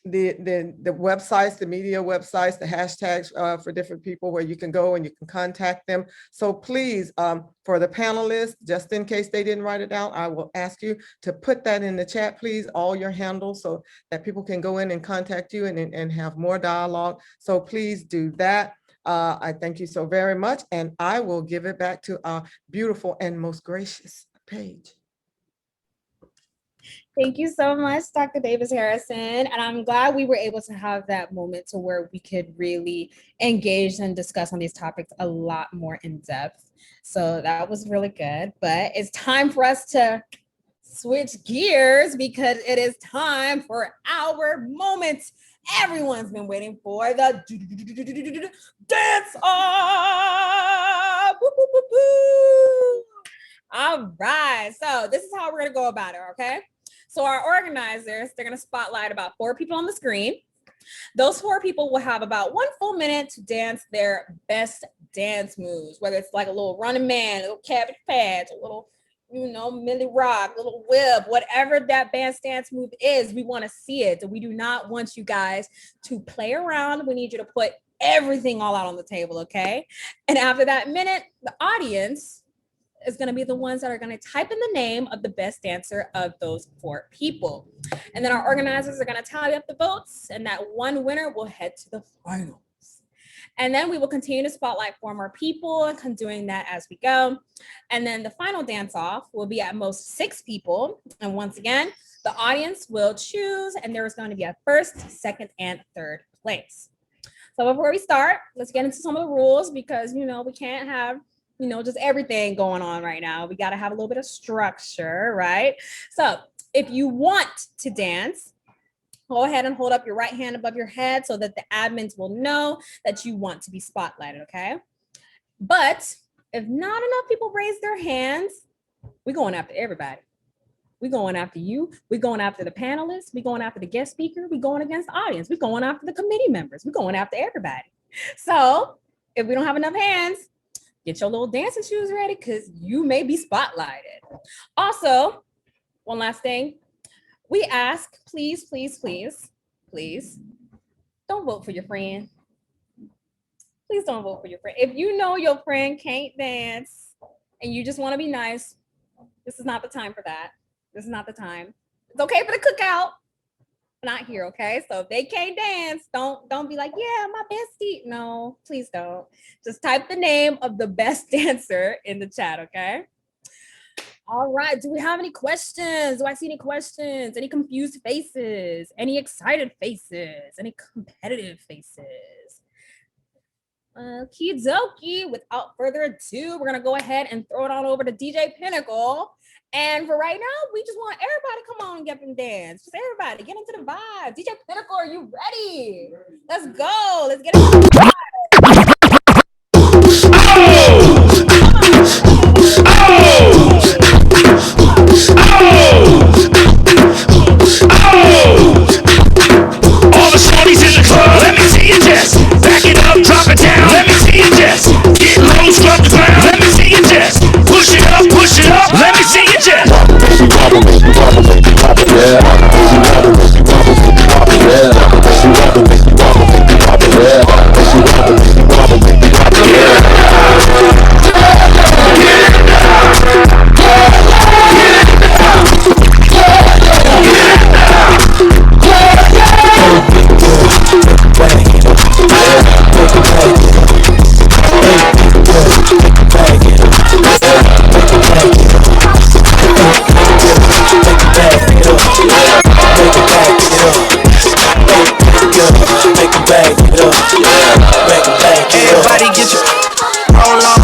websites, the media websites, the hashtags for different people where you can go and you can contact them. So please, for the panelists, just in case they didn't write it down, I will ask you to put that in the chat, please, all your handles, so that people can go in and contact you and have more dialogue. So please do that. I thank you so very much. And I will give it back to our beautiful and most gracious Paige. Thank you so much, Dr. Davis Harrison. And I'm glad we were able to have that moment to where we could really engage and discuss on these topics a lot more in depth. So that was really good. But it's time for us to switch gears because it is time for our moment everyone's been waiting for, the dance off. All right. So this is how we're going to go about it. Okay. So our organizers, they're going to spotlight about 4 people on the screen. Those 4 people will have about 1 full minute to dance their best dance moves, whether it's like a little running man, a little cabbage patch, a little, Millie Rock, little whip, whatever that band stance move is, we want to see it. We do not want you guys to play around. We need you to put everything all out on the table. Okay. And after that minute, the audience is going to be the ones that are going to type in the name of the best dancer of those 4 people. And then our organizers are going to tally up the votes, and that one winner will head to the finals. And then we will continue to spotlight 4 more people and doing that as we go. And then the final dance off will be at most 6 people. And once again, the audience will choose, and there is going to be a first, second, and third place. So before we start, let's get into some of the rules because, we can't have, just everything going on right now. We got to have a little bit of structure, right? So if you want to dance, go ahead and hold up your right hand above your head so that the admins will know that you want to be spotlighted, okay? But if not enough people raise their hands, we're going after everybody. We're going after you. We're going after the panelists. We're going after the guest speaker. We're going against the audience. We're going after the committee members. We're going after everybody. So if we don't have enough hands, get your little dancing shoes ready because you may be spotlighted. Also, one last thing. We ask, please, please, please, please, don't vote for your friend. Please don't vote for your friend. If you know your friend can't dance and you just want to be nice, this is not the time for that. This is not the time. It's okay for the cookout, but not here, okay? So if they can't dance, don't be like, yeah, my bestie. No, please don't. Just type the name of the best dancer in the chat, okay? All right, do we have any questions? Do I see any questions? Any confused faces? Any excited faces? Any competitive faces? Okie dokie, without further ado, we're gonna go ahead and throw it on over to DJ Pinnacle. And for right now, we just want everybody to come on and get them dance. Just everybody, get into the vibe. DJ Pinnacle, are you ready? Let's go, let's get into the vibe. All the shorties in the club, let me see you just back it up, drop it down. Let me see you just get low, scrub the ground. Let me see you just push it up, let me see you just wobble, baby, wobble, baby, wobble, yeah. Wobble, baby, wobble, baby, wobble, yeah. Wobble, baby, wobble, baby, wobble, yeah. Wobble, baby, wobble, baby, wobble, yeah. Everybody get your roll on.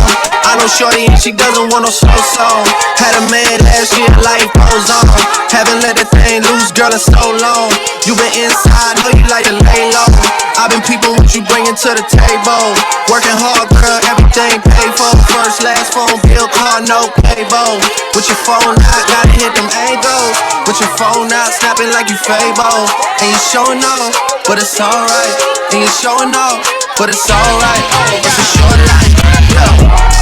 I know shorty and she doesn't want no slow song. Had a man last year, life goes on. Haven't let the thing loose, girl, in so long. You been inside, know you like to lay low. I've been peeping what you bringing to the table. Working hard, girl, everything paid for. First, last phone bill, car, no cable. With your phone out, gotta hit them angles. With your phone out, snapping like you Fable. And you showing off, but it's alright. And you showing off, but it's alright. It's a short life, yeah.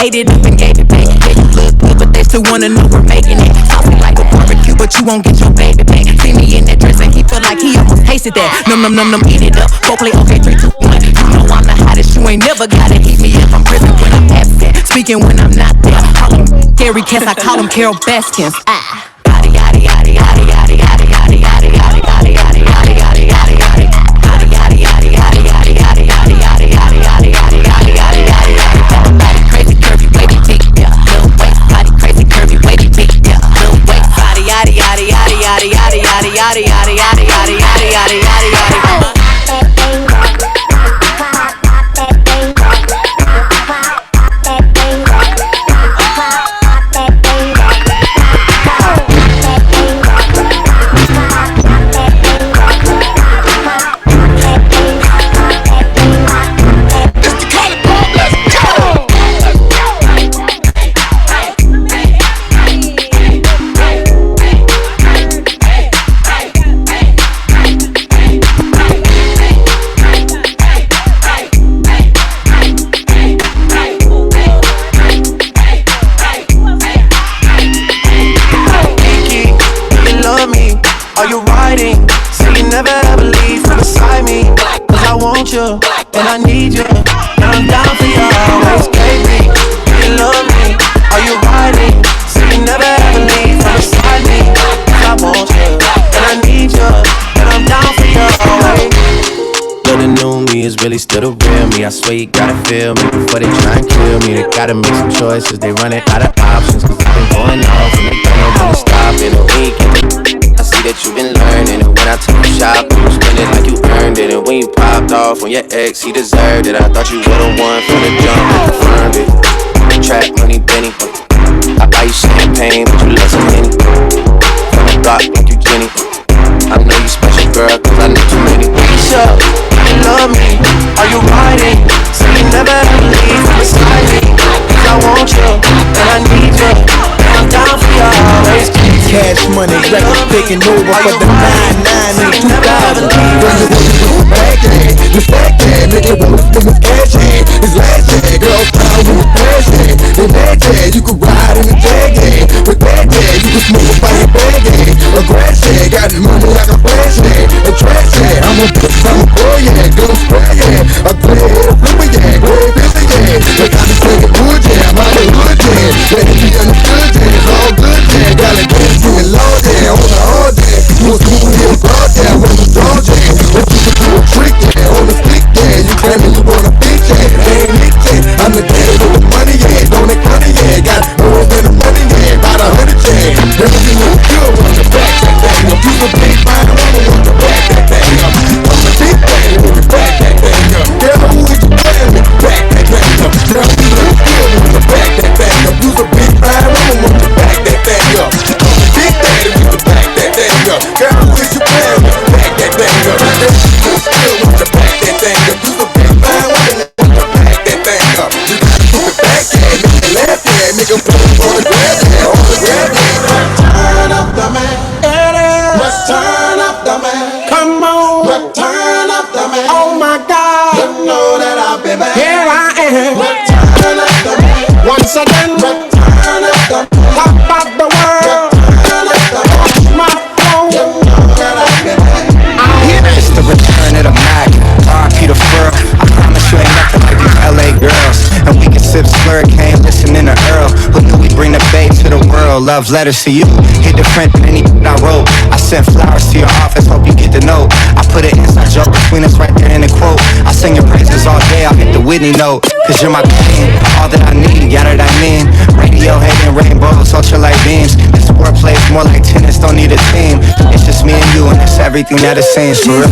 Ate it up and gave it back. Yeah, you look good, but they still wanna know we're making it. Saucy like a barbecue, but you won't get your baby back. See me in that dress and he feel like he almost tasted that. Num num num num, eat it up. Go play, okay, 3, 2, 1. You know I'm the hottest. You ain't never gotta heat me up. I'm present when I'm absent, speaking when I'm not there. Call him Gary Cass, I call him Carol Baskins. Ah. Yaddy yaddy yaddy yaddy yaddy yaddy yaddy yaddy yaddy yaddy yaddy yaddy yaddy yaddy yaddy. Yaddy yaddy yaddy yaddy yaddy yaddy yaddy yaddy yaddy yaddy yaddy yaddy yaddy yaddy yaddy. Body crazy curvy wavy teeth, yeah. Little waist, body crazy curvy wavy teeth, yeah. Little waist, body yaddy yaddy yaddy yaddy yaddy yaddy yaddy yaddy yaddy yaddy yaddy yaddy yaddy yaddy. want you, and I need you, and I'm down for you always, baby. You love me, are you riding? So you never ever leave from beside me. I want you, and I need you, and I'm down for you always. But the new me is really still the real me. I swear you gotta feel me before they try and kill me. They gotta make some choices, they running out of options. Cause I've been going off and they don't wanna stop in a weekend. I see that you've been learning, and when I took you shopping, you spend it like you earned it. And when you popped off on your ex, he deserved it. I thought you would've won from the jump and confirmed it. Trap money, Benny. I buy you champagne, but you love some Henny. From the block like you Jenny. I know you special, girl, cause I know too many. Keisha, you love me, are you riding? So you never ever leave from beside me. Cause I want you, and I need you, and I'm down for you always. Cash money, records taking over for the 99 and 2000. It's back there, nigga, wanna spend this cash in. It's last year, girls found with the cash in. In that year, you could ride in the jag in. With that year, you could smoke by your bag in. A grass year, got money like a flash year. A trash year, I'm a bitch, I'm a boy, yeah. Gun spray, yeah. A clear head, a flipper, yeah. Way busy, yeah. Like I just take a good, yeah. I'm out of hood, yeah. Let it be understood, yeah. It's all good, yeah. Gotta get to it low, yeah. On the hard, yeah. You was cool, yeah. Broad, yeah. When you draw, yeah. But you could do a trick, yeah. On the stick, yeah. You claim you want a bitch, yeah. They ain't it, yeah. I'm the daddy with the money, yeah. Don't it funny, yeah. Got more than the money, yeah. About 100, yeah. Never been no good, want to back that thing up. You a big fine woman, want to back that thing up. I'm a big daddy, want to back that thing up. Girl, who is you playing with? Back that thing up. Girl, you look good, want to back that thing up. You a big fine woman, want to back that thing up. I'm a big daddy, want to back that thing up. Girl, who is you playing with? Back that thing up. Girl, you look good, want to back that thing up. You a big fine woman, want to back that thing up. You gotta keep it back, yeah, nigga, left, yeah, nigga, put it on the grab, yeah, on the grab, yeah. Turn up the man. Let's turn up the man. Come on. Let's turn up the man. Oh my God. You know that I'll be back. Here I am. Let's turn up the man. Once again. Let's turn up the man. Top of the world. Let's turn up the man. My phone. You know that I'll be back. It's the return of the Mac. R.I.P. the Fur. I promise you ain't nothing like these LA girls. And we can sip slurricane, listening to Earl. Who knew we bring the bay to the world? Love letters to you. Hit different than anything I wrote. I sent flowers to your office, hope you get the note. I put an inside joke between us right there in the quote. I sing your praises all day, I'll hit the Whitney note. Cause you're my queen, all that I need, yeah that I mean. Radio hating rainbows, ultralight beams. This wordplay is more like tennis, don't need a team. It's just me and you and it's everything that it seems for real.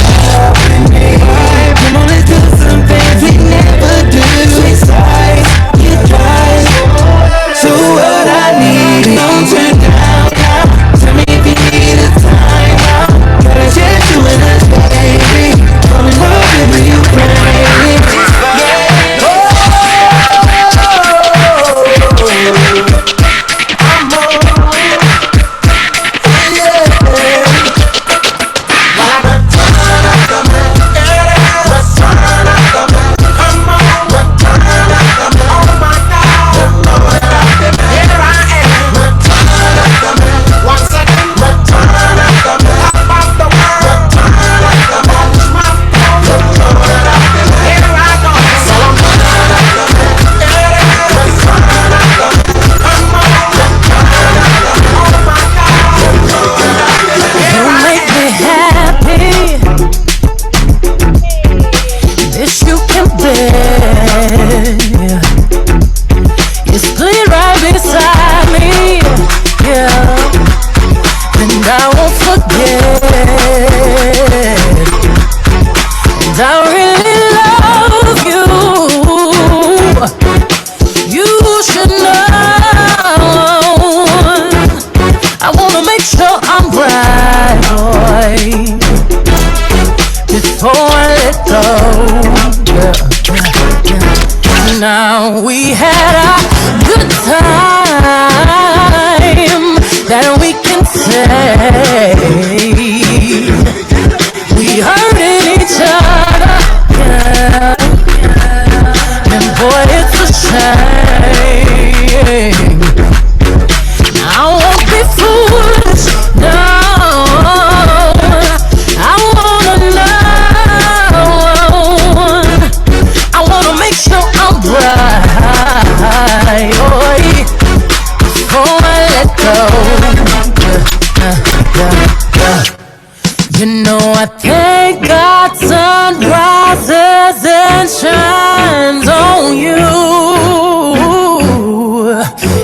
Come on, let's do some things we never do. Switch sides, get dry. So what I need, don't turn down now. Tell me if you need a time out. Gotta get you in us, baby. Come and work with you, baby. Yeah. I'm on. Now we had a good time. You know I thank God sun rises and shines on you.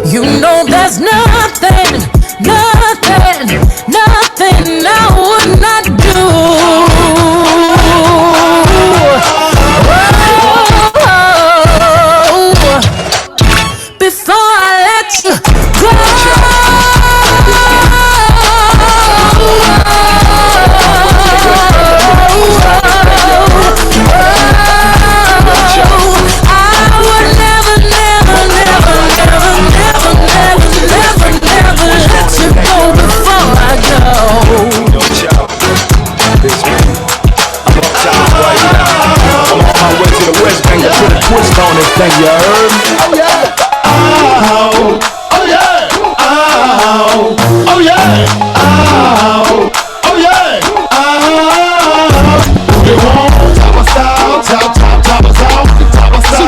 You know there's nothing I would not do. Before I let you go. Twist on this thing, you heard? Oh yeah! Oh, oh yeah! Oh, oh yeah! Oh, oh yeah! Oh, you want top of style, top of style, top of style,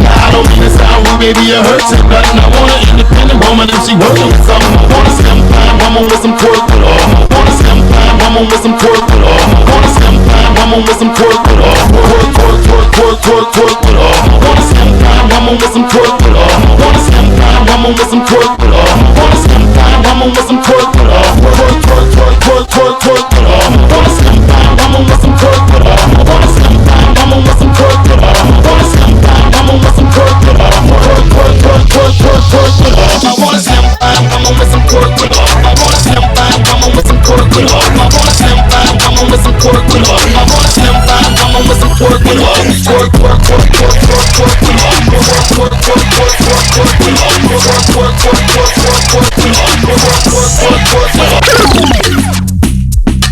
I don't mean to sound rude, baby, it hurts and nothing. I want an independent woman and she working with something. I want a slim fine woman with some quirk with all. I want a slim fine woman with some quirk with all. I want a slim fine woman with some quirk with all. Quirk with all. I want a slim fine woman with some quirk with all. I want a slim fine woman with some quirk with all. I want a slim fine woman with some quirk with all. Quirk with all. I want a slim fine woman with some quirk with all. I want a slim fine woman with some quirk with all. I want a slim fine woman with some quirk with all. I want a slim fine woman with some quirk with all. I want a slim fine woman with some quirk with all. I want a slim fine woman with some quirk with all. I want a slim fine woman with some quirk with all.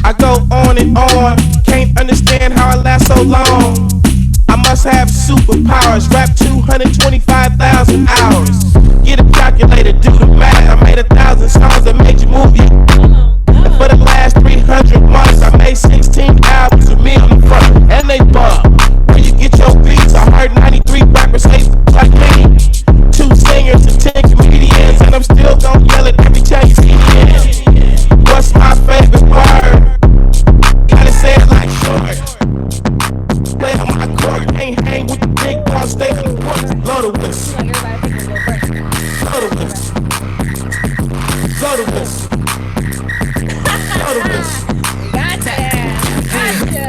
I go on and on, can't understand how I last so long. I must have superpowers, rap 225,000 hours. Get a calculator, do the math. I made 1,000 songs that made you move you. And for the last 300 months, I made 16 albums with me on the front, and they bump. Where you get your beats? I heard 93 rappers hate like me. 2 singers and 10 comedians, and I'm still gon' yell it every time you see me. What's my favorite word? Gotta say it like short. Play on my court, ain't hang with the big boss, stay on the court. Blow the whistle. Blow the whistle. Blow the whistle. Blow the whistle.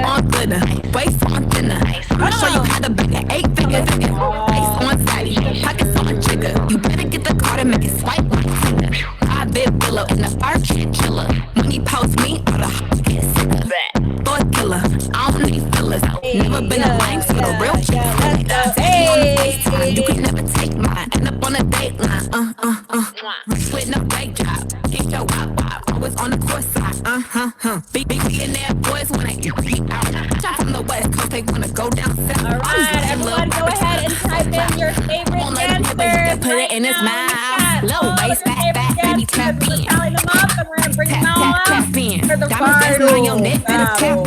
On glitter, waist on thinner. I'll show you how to bring it 8 figures. Ice on fatty, pockets on trigger. You better get the card and make it swipe like Tinder. I bit willow in the fire chinchilla. Money post me, all the hot get sicker. Thought killer, I don't need fillers. Never been a lame for the real chick. Take on the FaceTime, you could never take mine. End up on a dateline, With no day job, get your wop, always on the course side, Big millionaire boys wanna eat out. Shot from the west coast, they wanna go down south. Alright, everyone go ahead and type in your favorite dancers. Put it in his mouth. Low waist, fat, baby, tap in. Tally them up and we're gonna bring them all up Tap in. for the Diamonds dancing on your neck, better battle.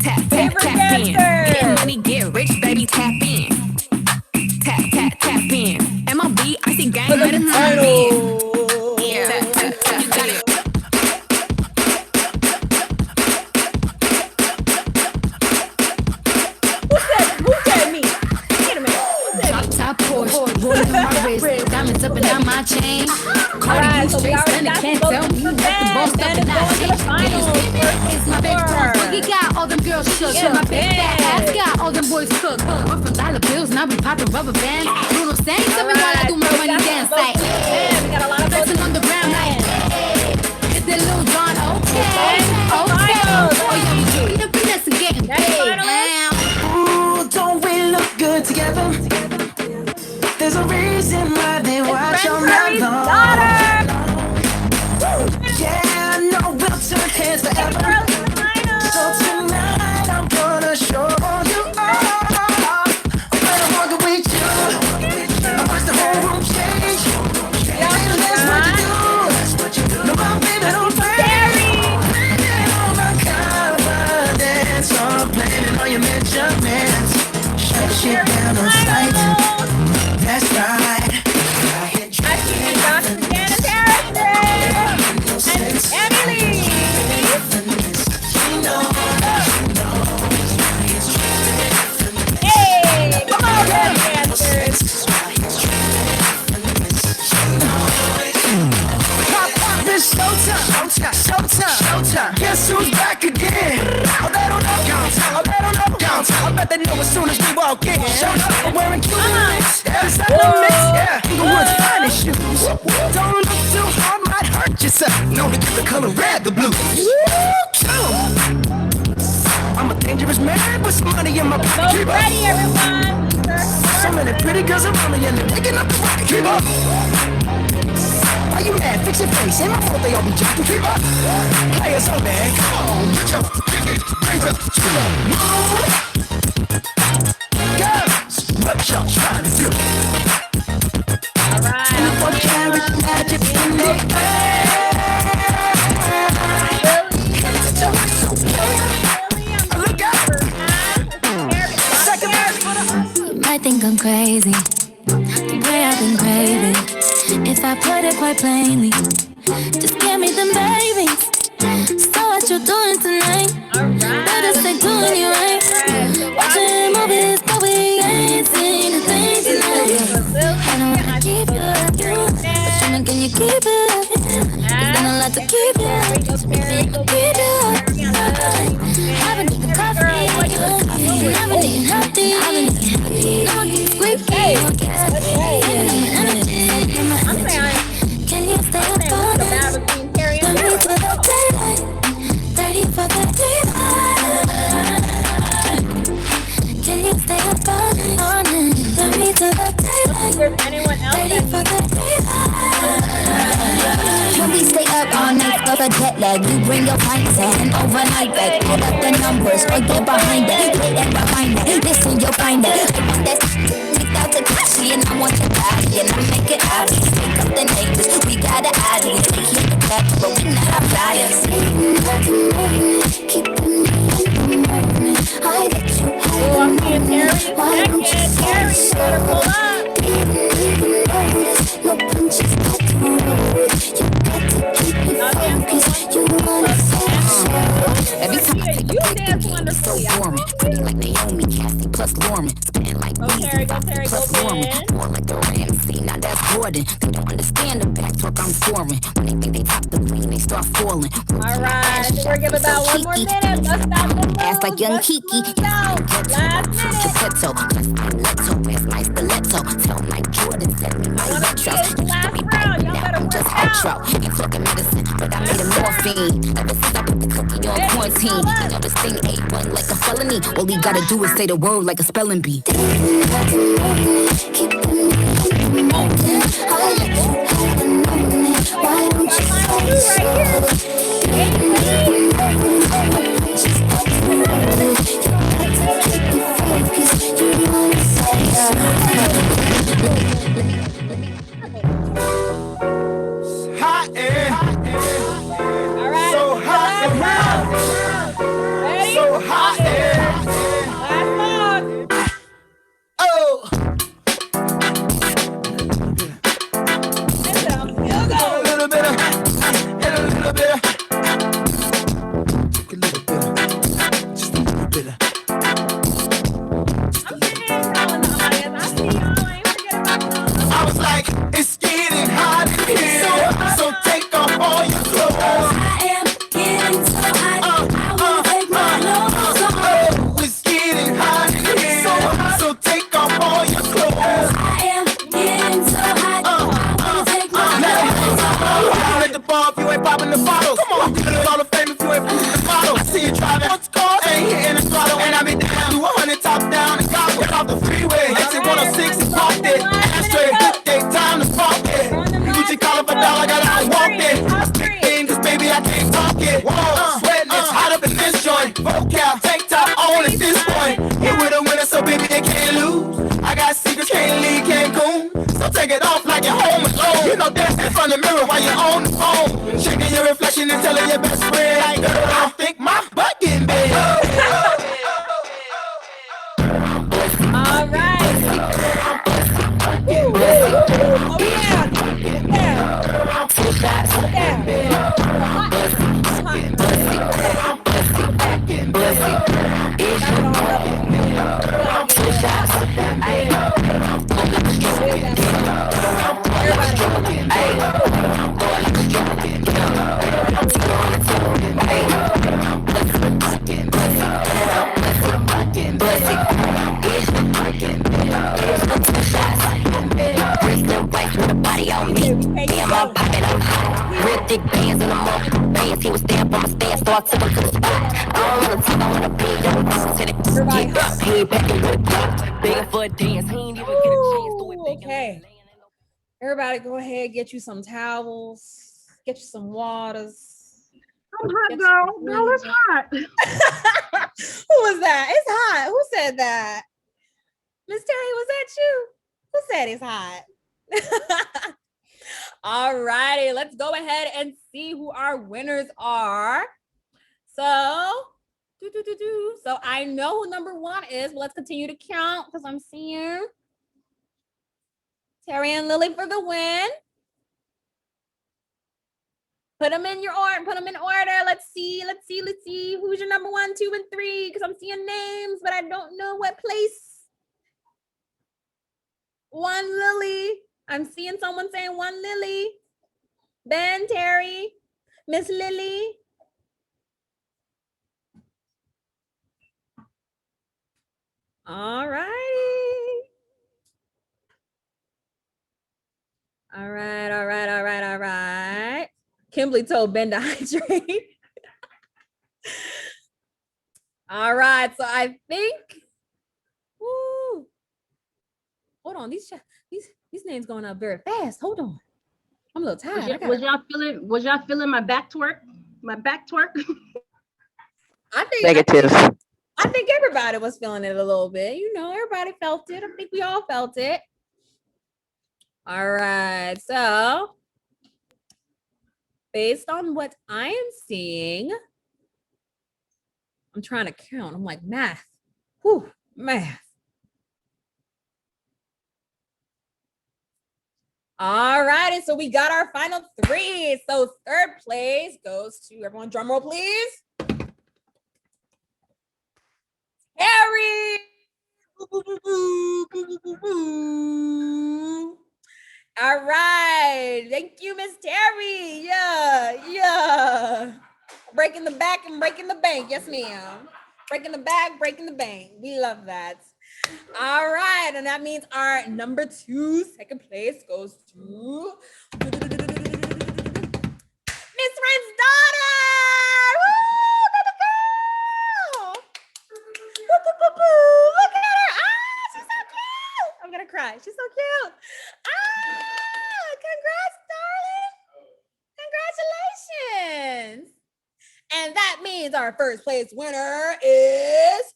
tap in. Tap in. Get money, get rich, baby, tap in. Tap in. MLB, I see gang, better tap in. Yeah, you got it. Who said me? Wait a minute. Top Porsche, rolling my wrist, diamonds up and down my chain. Cardi, you straight stunning, can't tell me what the boss up and I It's my big purse, we got all them girls shook. My big fat ass got all them boys cooked. We're from dollar bills, now we poppin' rubber bands. You know what I'm saying? Tell me while I do my money dance like. We got a lot of dancing on the ground like. It's that Lil Jon, okay. Oh yeah, we do it. The finesse and getting paid. Ooh, don't we look good together? There's a reason why they watch your mouth. Yeah, I know we'll turn heads forever. So tonight I'm gonna show you all. I'm gonna walk with you. I watch the whole room change. Baby, that's what you do. No, my baby, don't worry. All my confidence, all planning on your measurements. shit down on sight. That's right. I see Dr. Janice Harrison and Emily. Hey, come on, dancers. It's showtime. Guess who's back again? Oh, they don't know. I bet they know as soon as we walk in. Showed up, I'm wearing Cubans. Is that the mix? Yeah, Inglewood's finest shoes. Don't look too hard, might hurt yourself. Know to get the color red, the blue. I'm a dangerous man with some money in my pocket. So ready, everyone. So many pretty girls around me and they're taking up the rocket. Keep up. Why you mad? Fix your face. Ain't my fault they all be jacking. Keep up. Players on there. Come on. Get your hands up to the moon. Girls, what y'all trying to do? All right. 24 karat magic in the air. Look out. You might think I'm crazy, the way I've been craving. If I put it quite plainly, just give me them babies. So what you doing tonight? Better stay doing you right. Watching movies, but we ain't seen a thing tonight. I don't wanna keep you up, but can you keep it up? Cause then I'll have to keep you up. Keep it up. I've been drinking coffee, I've been eating healthy, now I keep squeaking. Can you stay up all night? Don't need to the daylight. 30 for the daylight. Can you stay up all night? Don't need to the daylight. 30 for the daylight. When we stay up all night for the jet lag, you bring your pints and overnight bag. Add up the numbers or get behind that. Play that behind that. Listen, you'll find that. I want that out to Kashi and I want your body and I make it obvious. Wake up the neighbors, we got an audience. They hear the clap, but we not our flyers. Keep the moment. I let you have it. Why don't you stay so? No punches got the road. You got to keep it focused. You wanna focus. Every time I take a break, the game is so boring. Pretty like Naomi, Cassie plus Lauren. Spitting like Weezy, plus Lauren. More like the Ramsey, now that's Gordon. They don't understand the backtalk I'm scoring. When they think they top the green, they start falling. All right, I think we're giving about one more minute. Let's stop the ass like young Kiki. Last Geppetto, plus Letto, it's nice to Letto. Tell Mike Jordan, send me my retros. I'm just outro. Ain't talking medicine, but I made a morphine. Ever since I put the cookie on quarantine, you know this thing ain't one like a felony. All he gotta do is say the word like a spelling bee. Keep the moment. I let you have the moment. Why don't you focus? Just got to keep it focused. You wanna say Hot air. All right. So hot and round. Ready? So hot air. Last song. Oh. I was like, it's getting hot in here, so take off all your clothes. I am getting so hot. I wanna take my clothes off. Oh, it's getting hot in here, so take off all your clothes. I am getting so hot. I wanna take my clothes off. Down at the bar if you ain't popping the bottles. Come on, get a lot of fame if you ain't pushing the bottle. I see you driving, what's called? Ain't hitting the throttle, and I be down to 100 top down and gobble off the freeway. Exit 106 and parked it. Ashtray, time to park it. Gucci collar for dollar, got out and walked it. Big thing, cause baby I can't talk it. Whoa, sweating, it's hot up in this joint. Vocal, tank top on at this point. Here with a winner, so baby they can't lose. I got secrets, can't leave Cancun. So take it off like you're home alone. You know dance in front of the mirror while you're on the phone. Checking your reflection and telling your best friend, like, girl, I think my butt getting big. All It's the market. It's the two shots. Bricks them white with a body on me. Damn, I'm popping, I'm hot. Real thick bands in the multiple bands. He was there for my stand, so I took him to the spot. I don't wanna talk, I wanna be young. Said it, get up. He ain't packing with a clock. Begging for a dance, he ain't even get a chance to it. Okay. Everybody go ahead, get you some towels, get you some waters. I'm hot, girl. Girl, it's hot. Who was that? It's hot. Who said that? Miss Terry, was that you? Who said it's hot? All righty, let's go ahead and see who our winners are. So I know who number one is, but let's continue to count because I'm seeing Terry and Lily for the win. Put them in your order. Put them in order. Let's see. Who's your number 1, 2, and 3? Because I'm seeing names, but I don't know what place. 1 Lily. I'm seeing someone saying 1 Lily. Ben, Terry, Miss Lily. All right. All right. Kimberly told Ben to hydrate. All right, so I think, woo. Hold on, these names going up very fast. Hold on, I'm a little tired. Was y'all feeling my back twerk? My back twerk? I think Negative. I think everybody was feeling it a little bit. You know, everybody felt it. I think we all felt it. All right, so based on what I am seeing, I'm trying to count. I'm like, math. Whew, math. All right, and so we got our final 3. So 3rd place goes to, everyone drum roll, please. Harry. All right, thank you, Miss Terry. Yeah. Breaking the back and breaking the bank. Yes, ma'am. Breaking the back, breaking the bank. We love that. All right, and that means our number 2, 2nd place goes to Miss Ren's daughter. Woo, baby girl. Look at her. Ah, she's so cute. I'm gonna cry. She's so cute. Ah, congrats, darling. Congratulations. And that means our 1st place winner is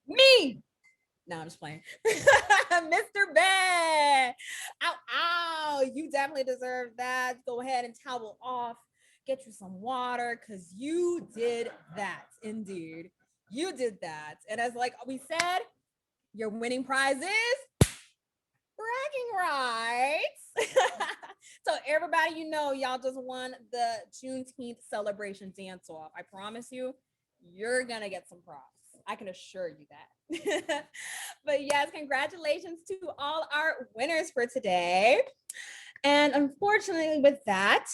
me. No, I'm just playing. Mr. Ben. Ow. You definitely deserve that. Go ahead and towel off. Get you some water because you did that. Indeed. You did that. And as like we said, your winning prize is bragging rights. So everybody, you know, y'all just won the Juneteenth celebration dance off. I promise you, you're gonna get some props. I can assure you that. But yes, congratulations to all our winners for today. And unfortunately with that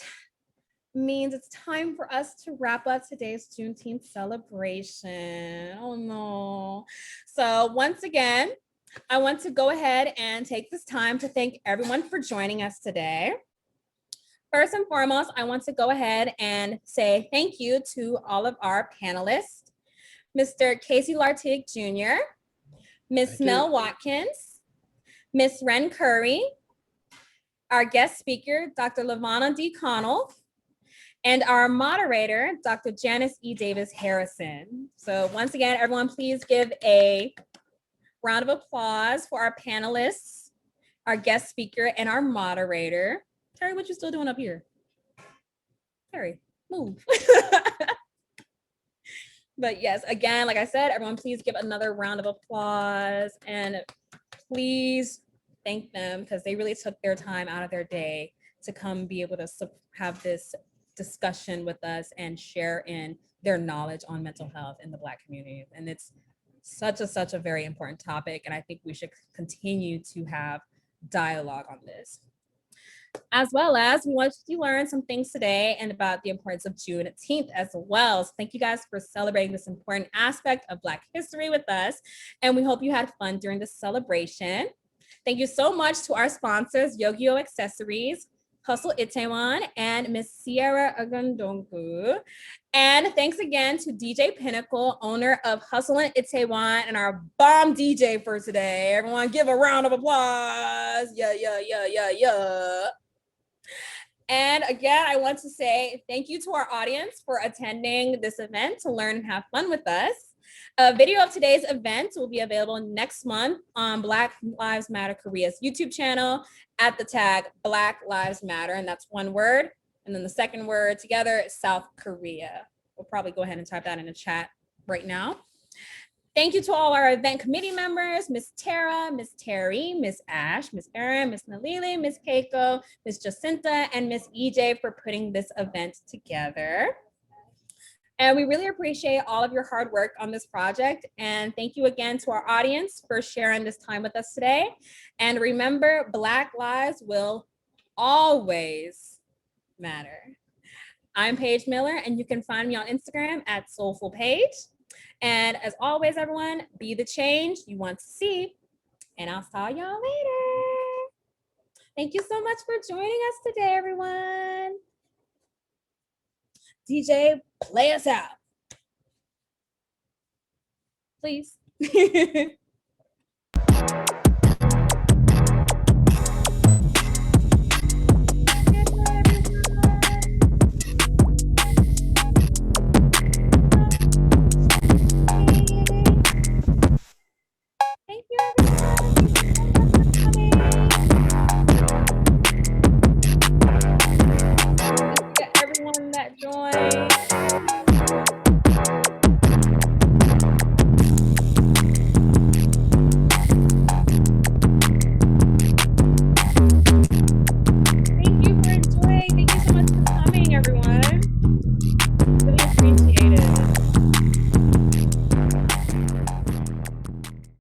means it's time for us to wrap up today's Juneteenth celebration. Oh no. So once again, I want to go ahead and take this time to thank everyone for joining us today. First and foremost, I want to go ahead and say thank you to all of our panelists, Mr. Casey Lartigue Jr., Miss Mel Watkins, Miss Ren Curry, our guest speaker, Dr. Lavonna Connell, and our moderator, Dr. Janice E. Davis Harrison. So once again, everyone, please give a round of applause for our panelists, our guest speaker, and our moderator. Terry, what you still doing up here? Terry, move. But yes, again, like I said, everyone, please give another round of applause and please thank them because they really took their time out of their day to come be able to have this discussion with us and share in their knowledge on mental health in the Black community. And it's such a very important topic. And I think we should continue to have dialogue on this. as well as we want you to learn some things today and about the importance of Juneteenth as well. So thank you guys for celebrating this important aspect of Black history with us. And we hope you had fun during this celebration. Thank you so much to our sponsors, Yogi-O Accessories, Hustle Itaewon, and Miss Sierra Agandongu. And thanks again to DJ Pinnacle, owner of Hustle in Itaewon, and our bomb DJ for today. Everyone give a round of applause. Yeah, yeah, yeah, yeah, yeah. And again, I want to say thank you to our audience for attending this event to learn and have fun with us. A video of today's event will be available next month on Black Lives Matter Korea's YouTube channel at the tag Black Lives Matter, and that's one word. And then the second word together, South Korea. We'll probably go ahead and type that in the chat right now. Thank you to all our event committee members, Miss Tara, Miss Terry, Miss Ash, Miss Erin, Miss Nalili, Miss Keiko, Miss Jacinta, and Miss EJ for putting this event together. And we really appreciate all of your hard work on this project. And thank you again to our audience for sharing this time with us today. And remember, Black lives will always matter. I'm Paige Miller, and you can find me on Instagram at SoulfulPaige. And as always, everyone, be the change you want to see. And I'll saw y'all later. Thank you so much for joining us today, everyone. DJ, play us out, please.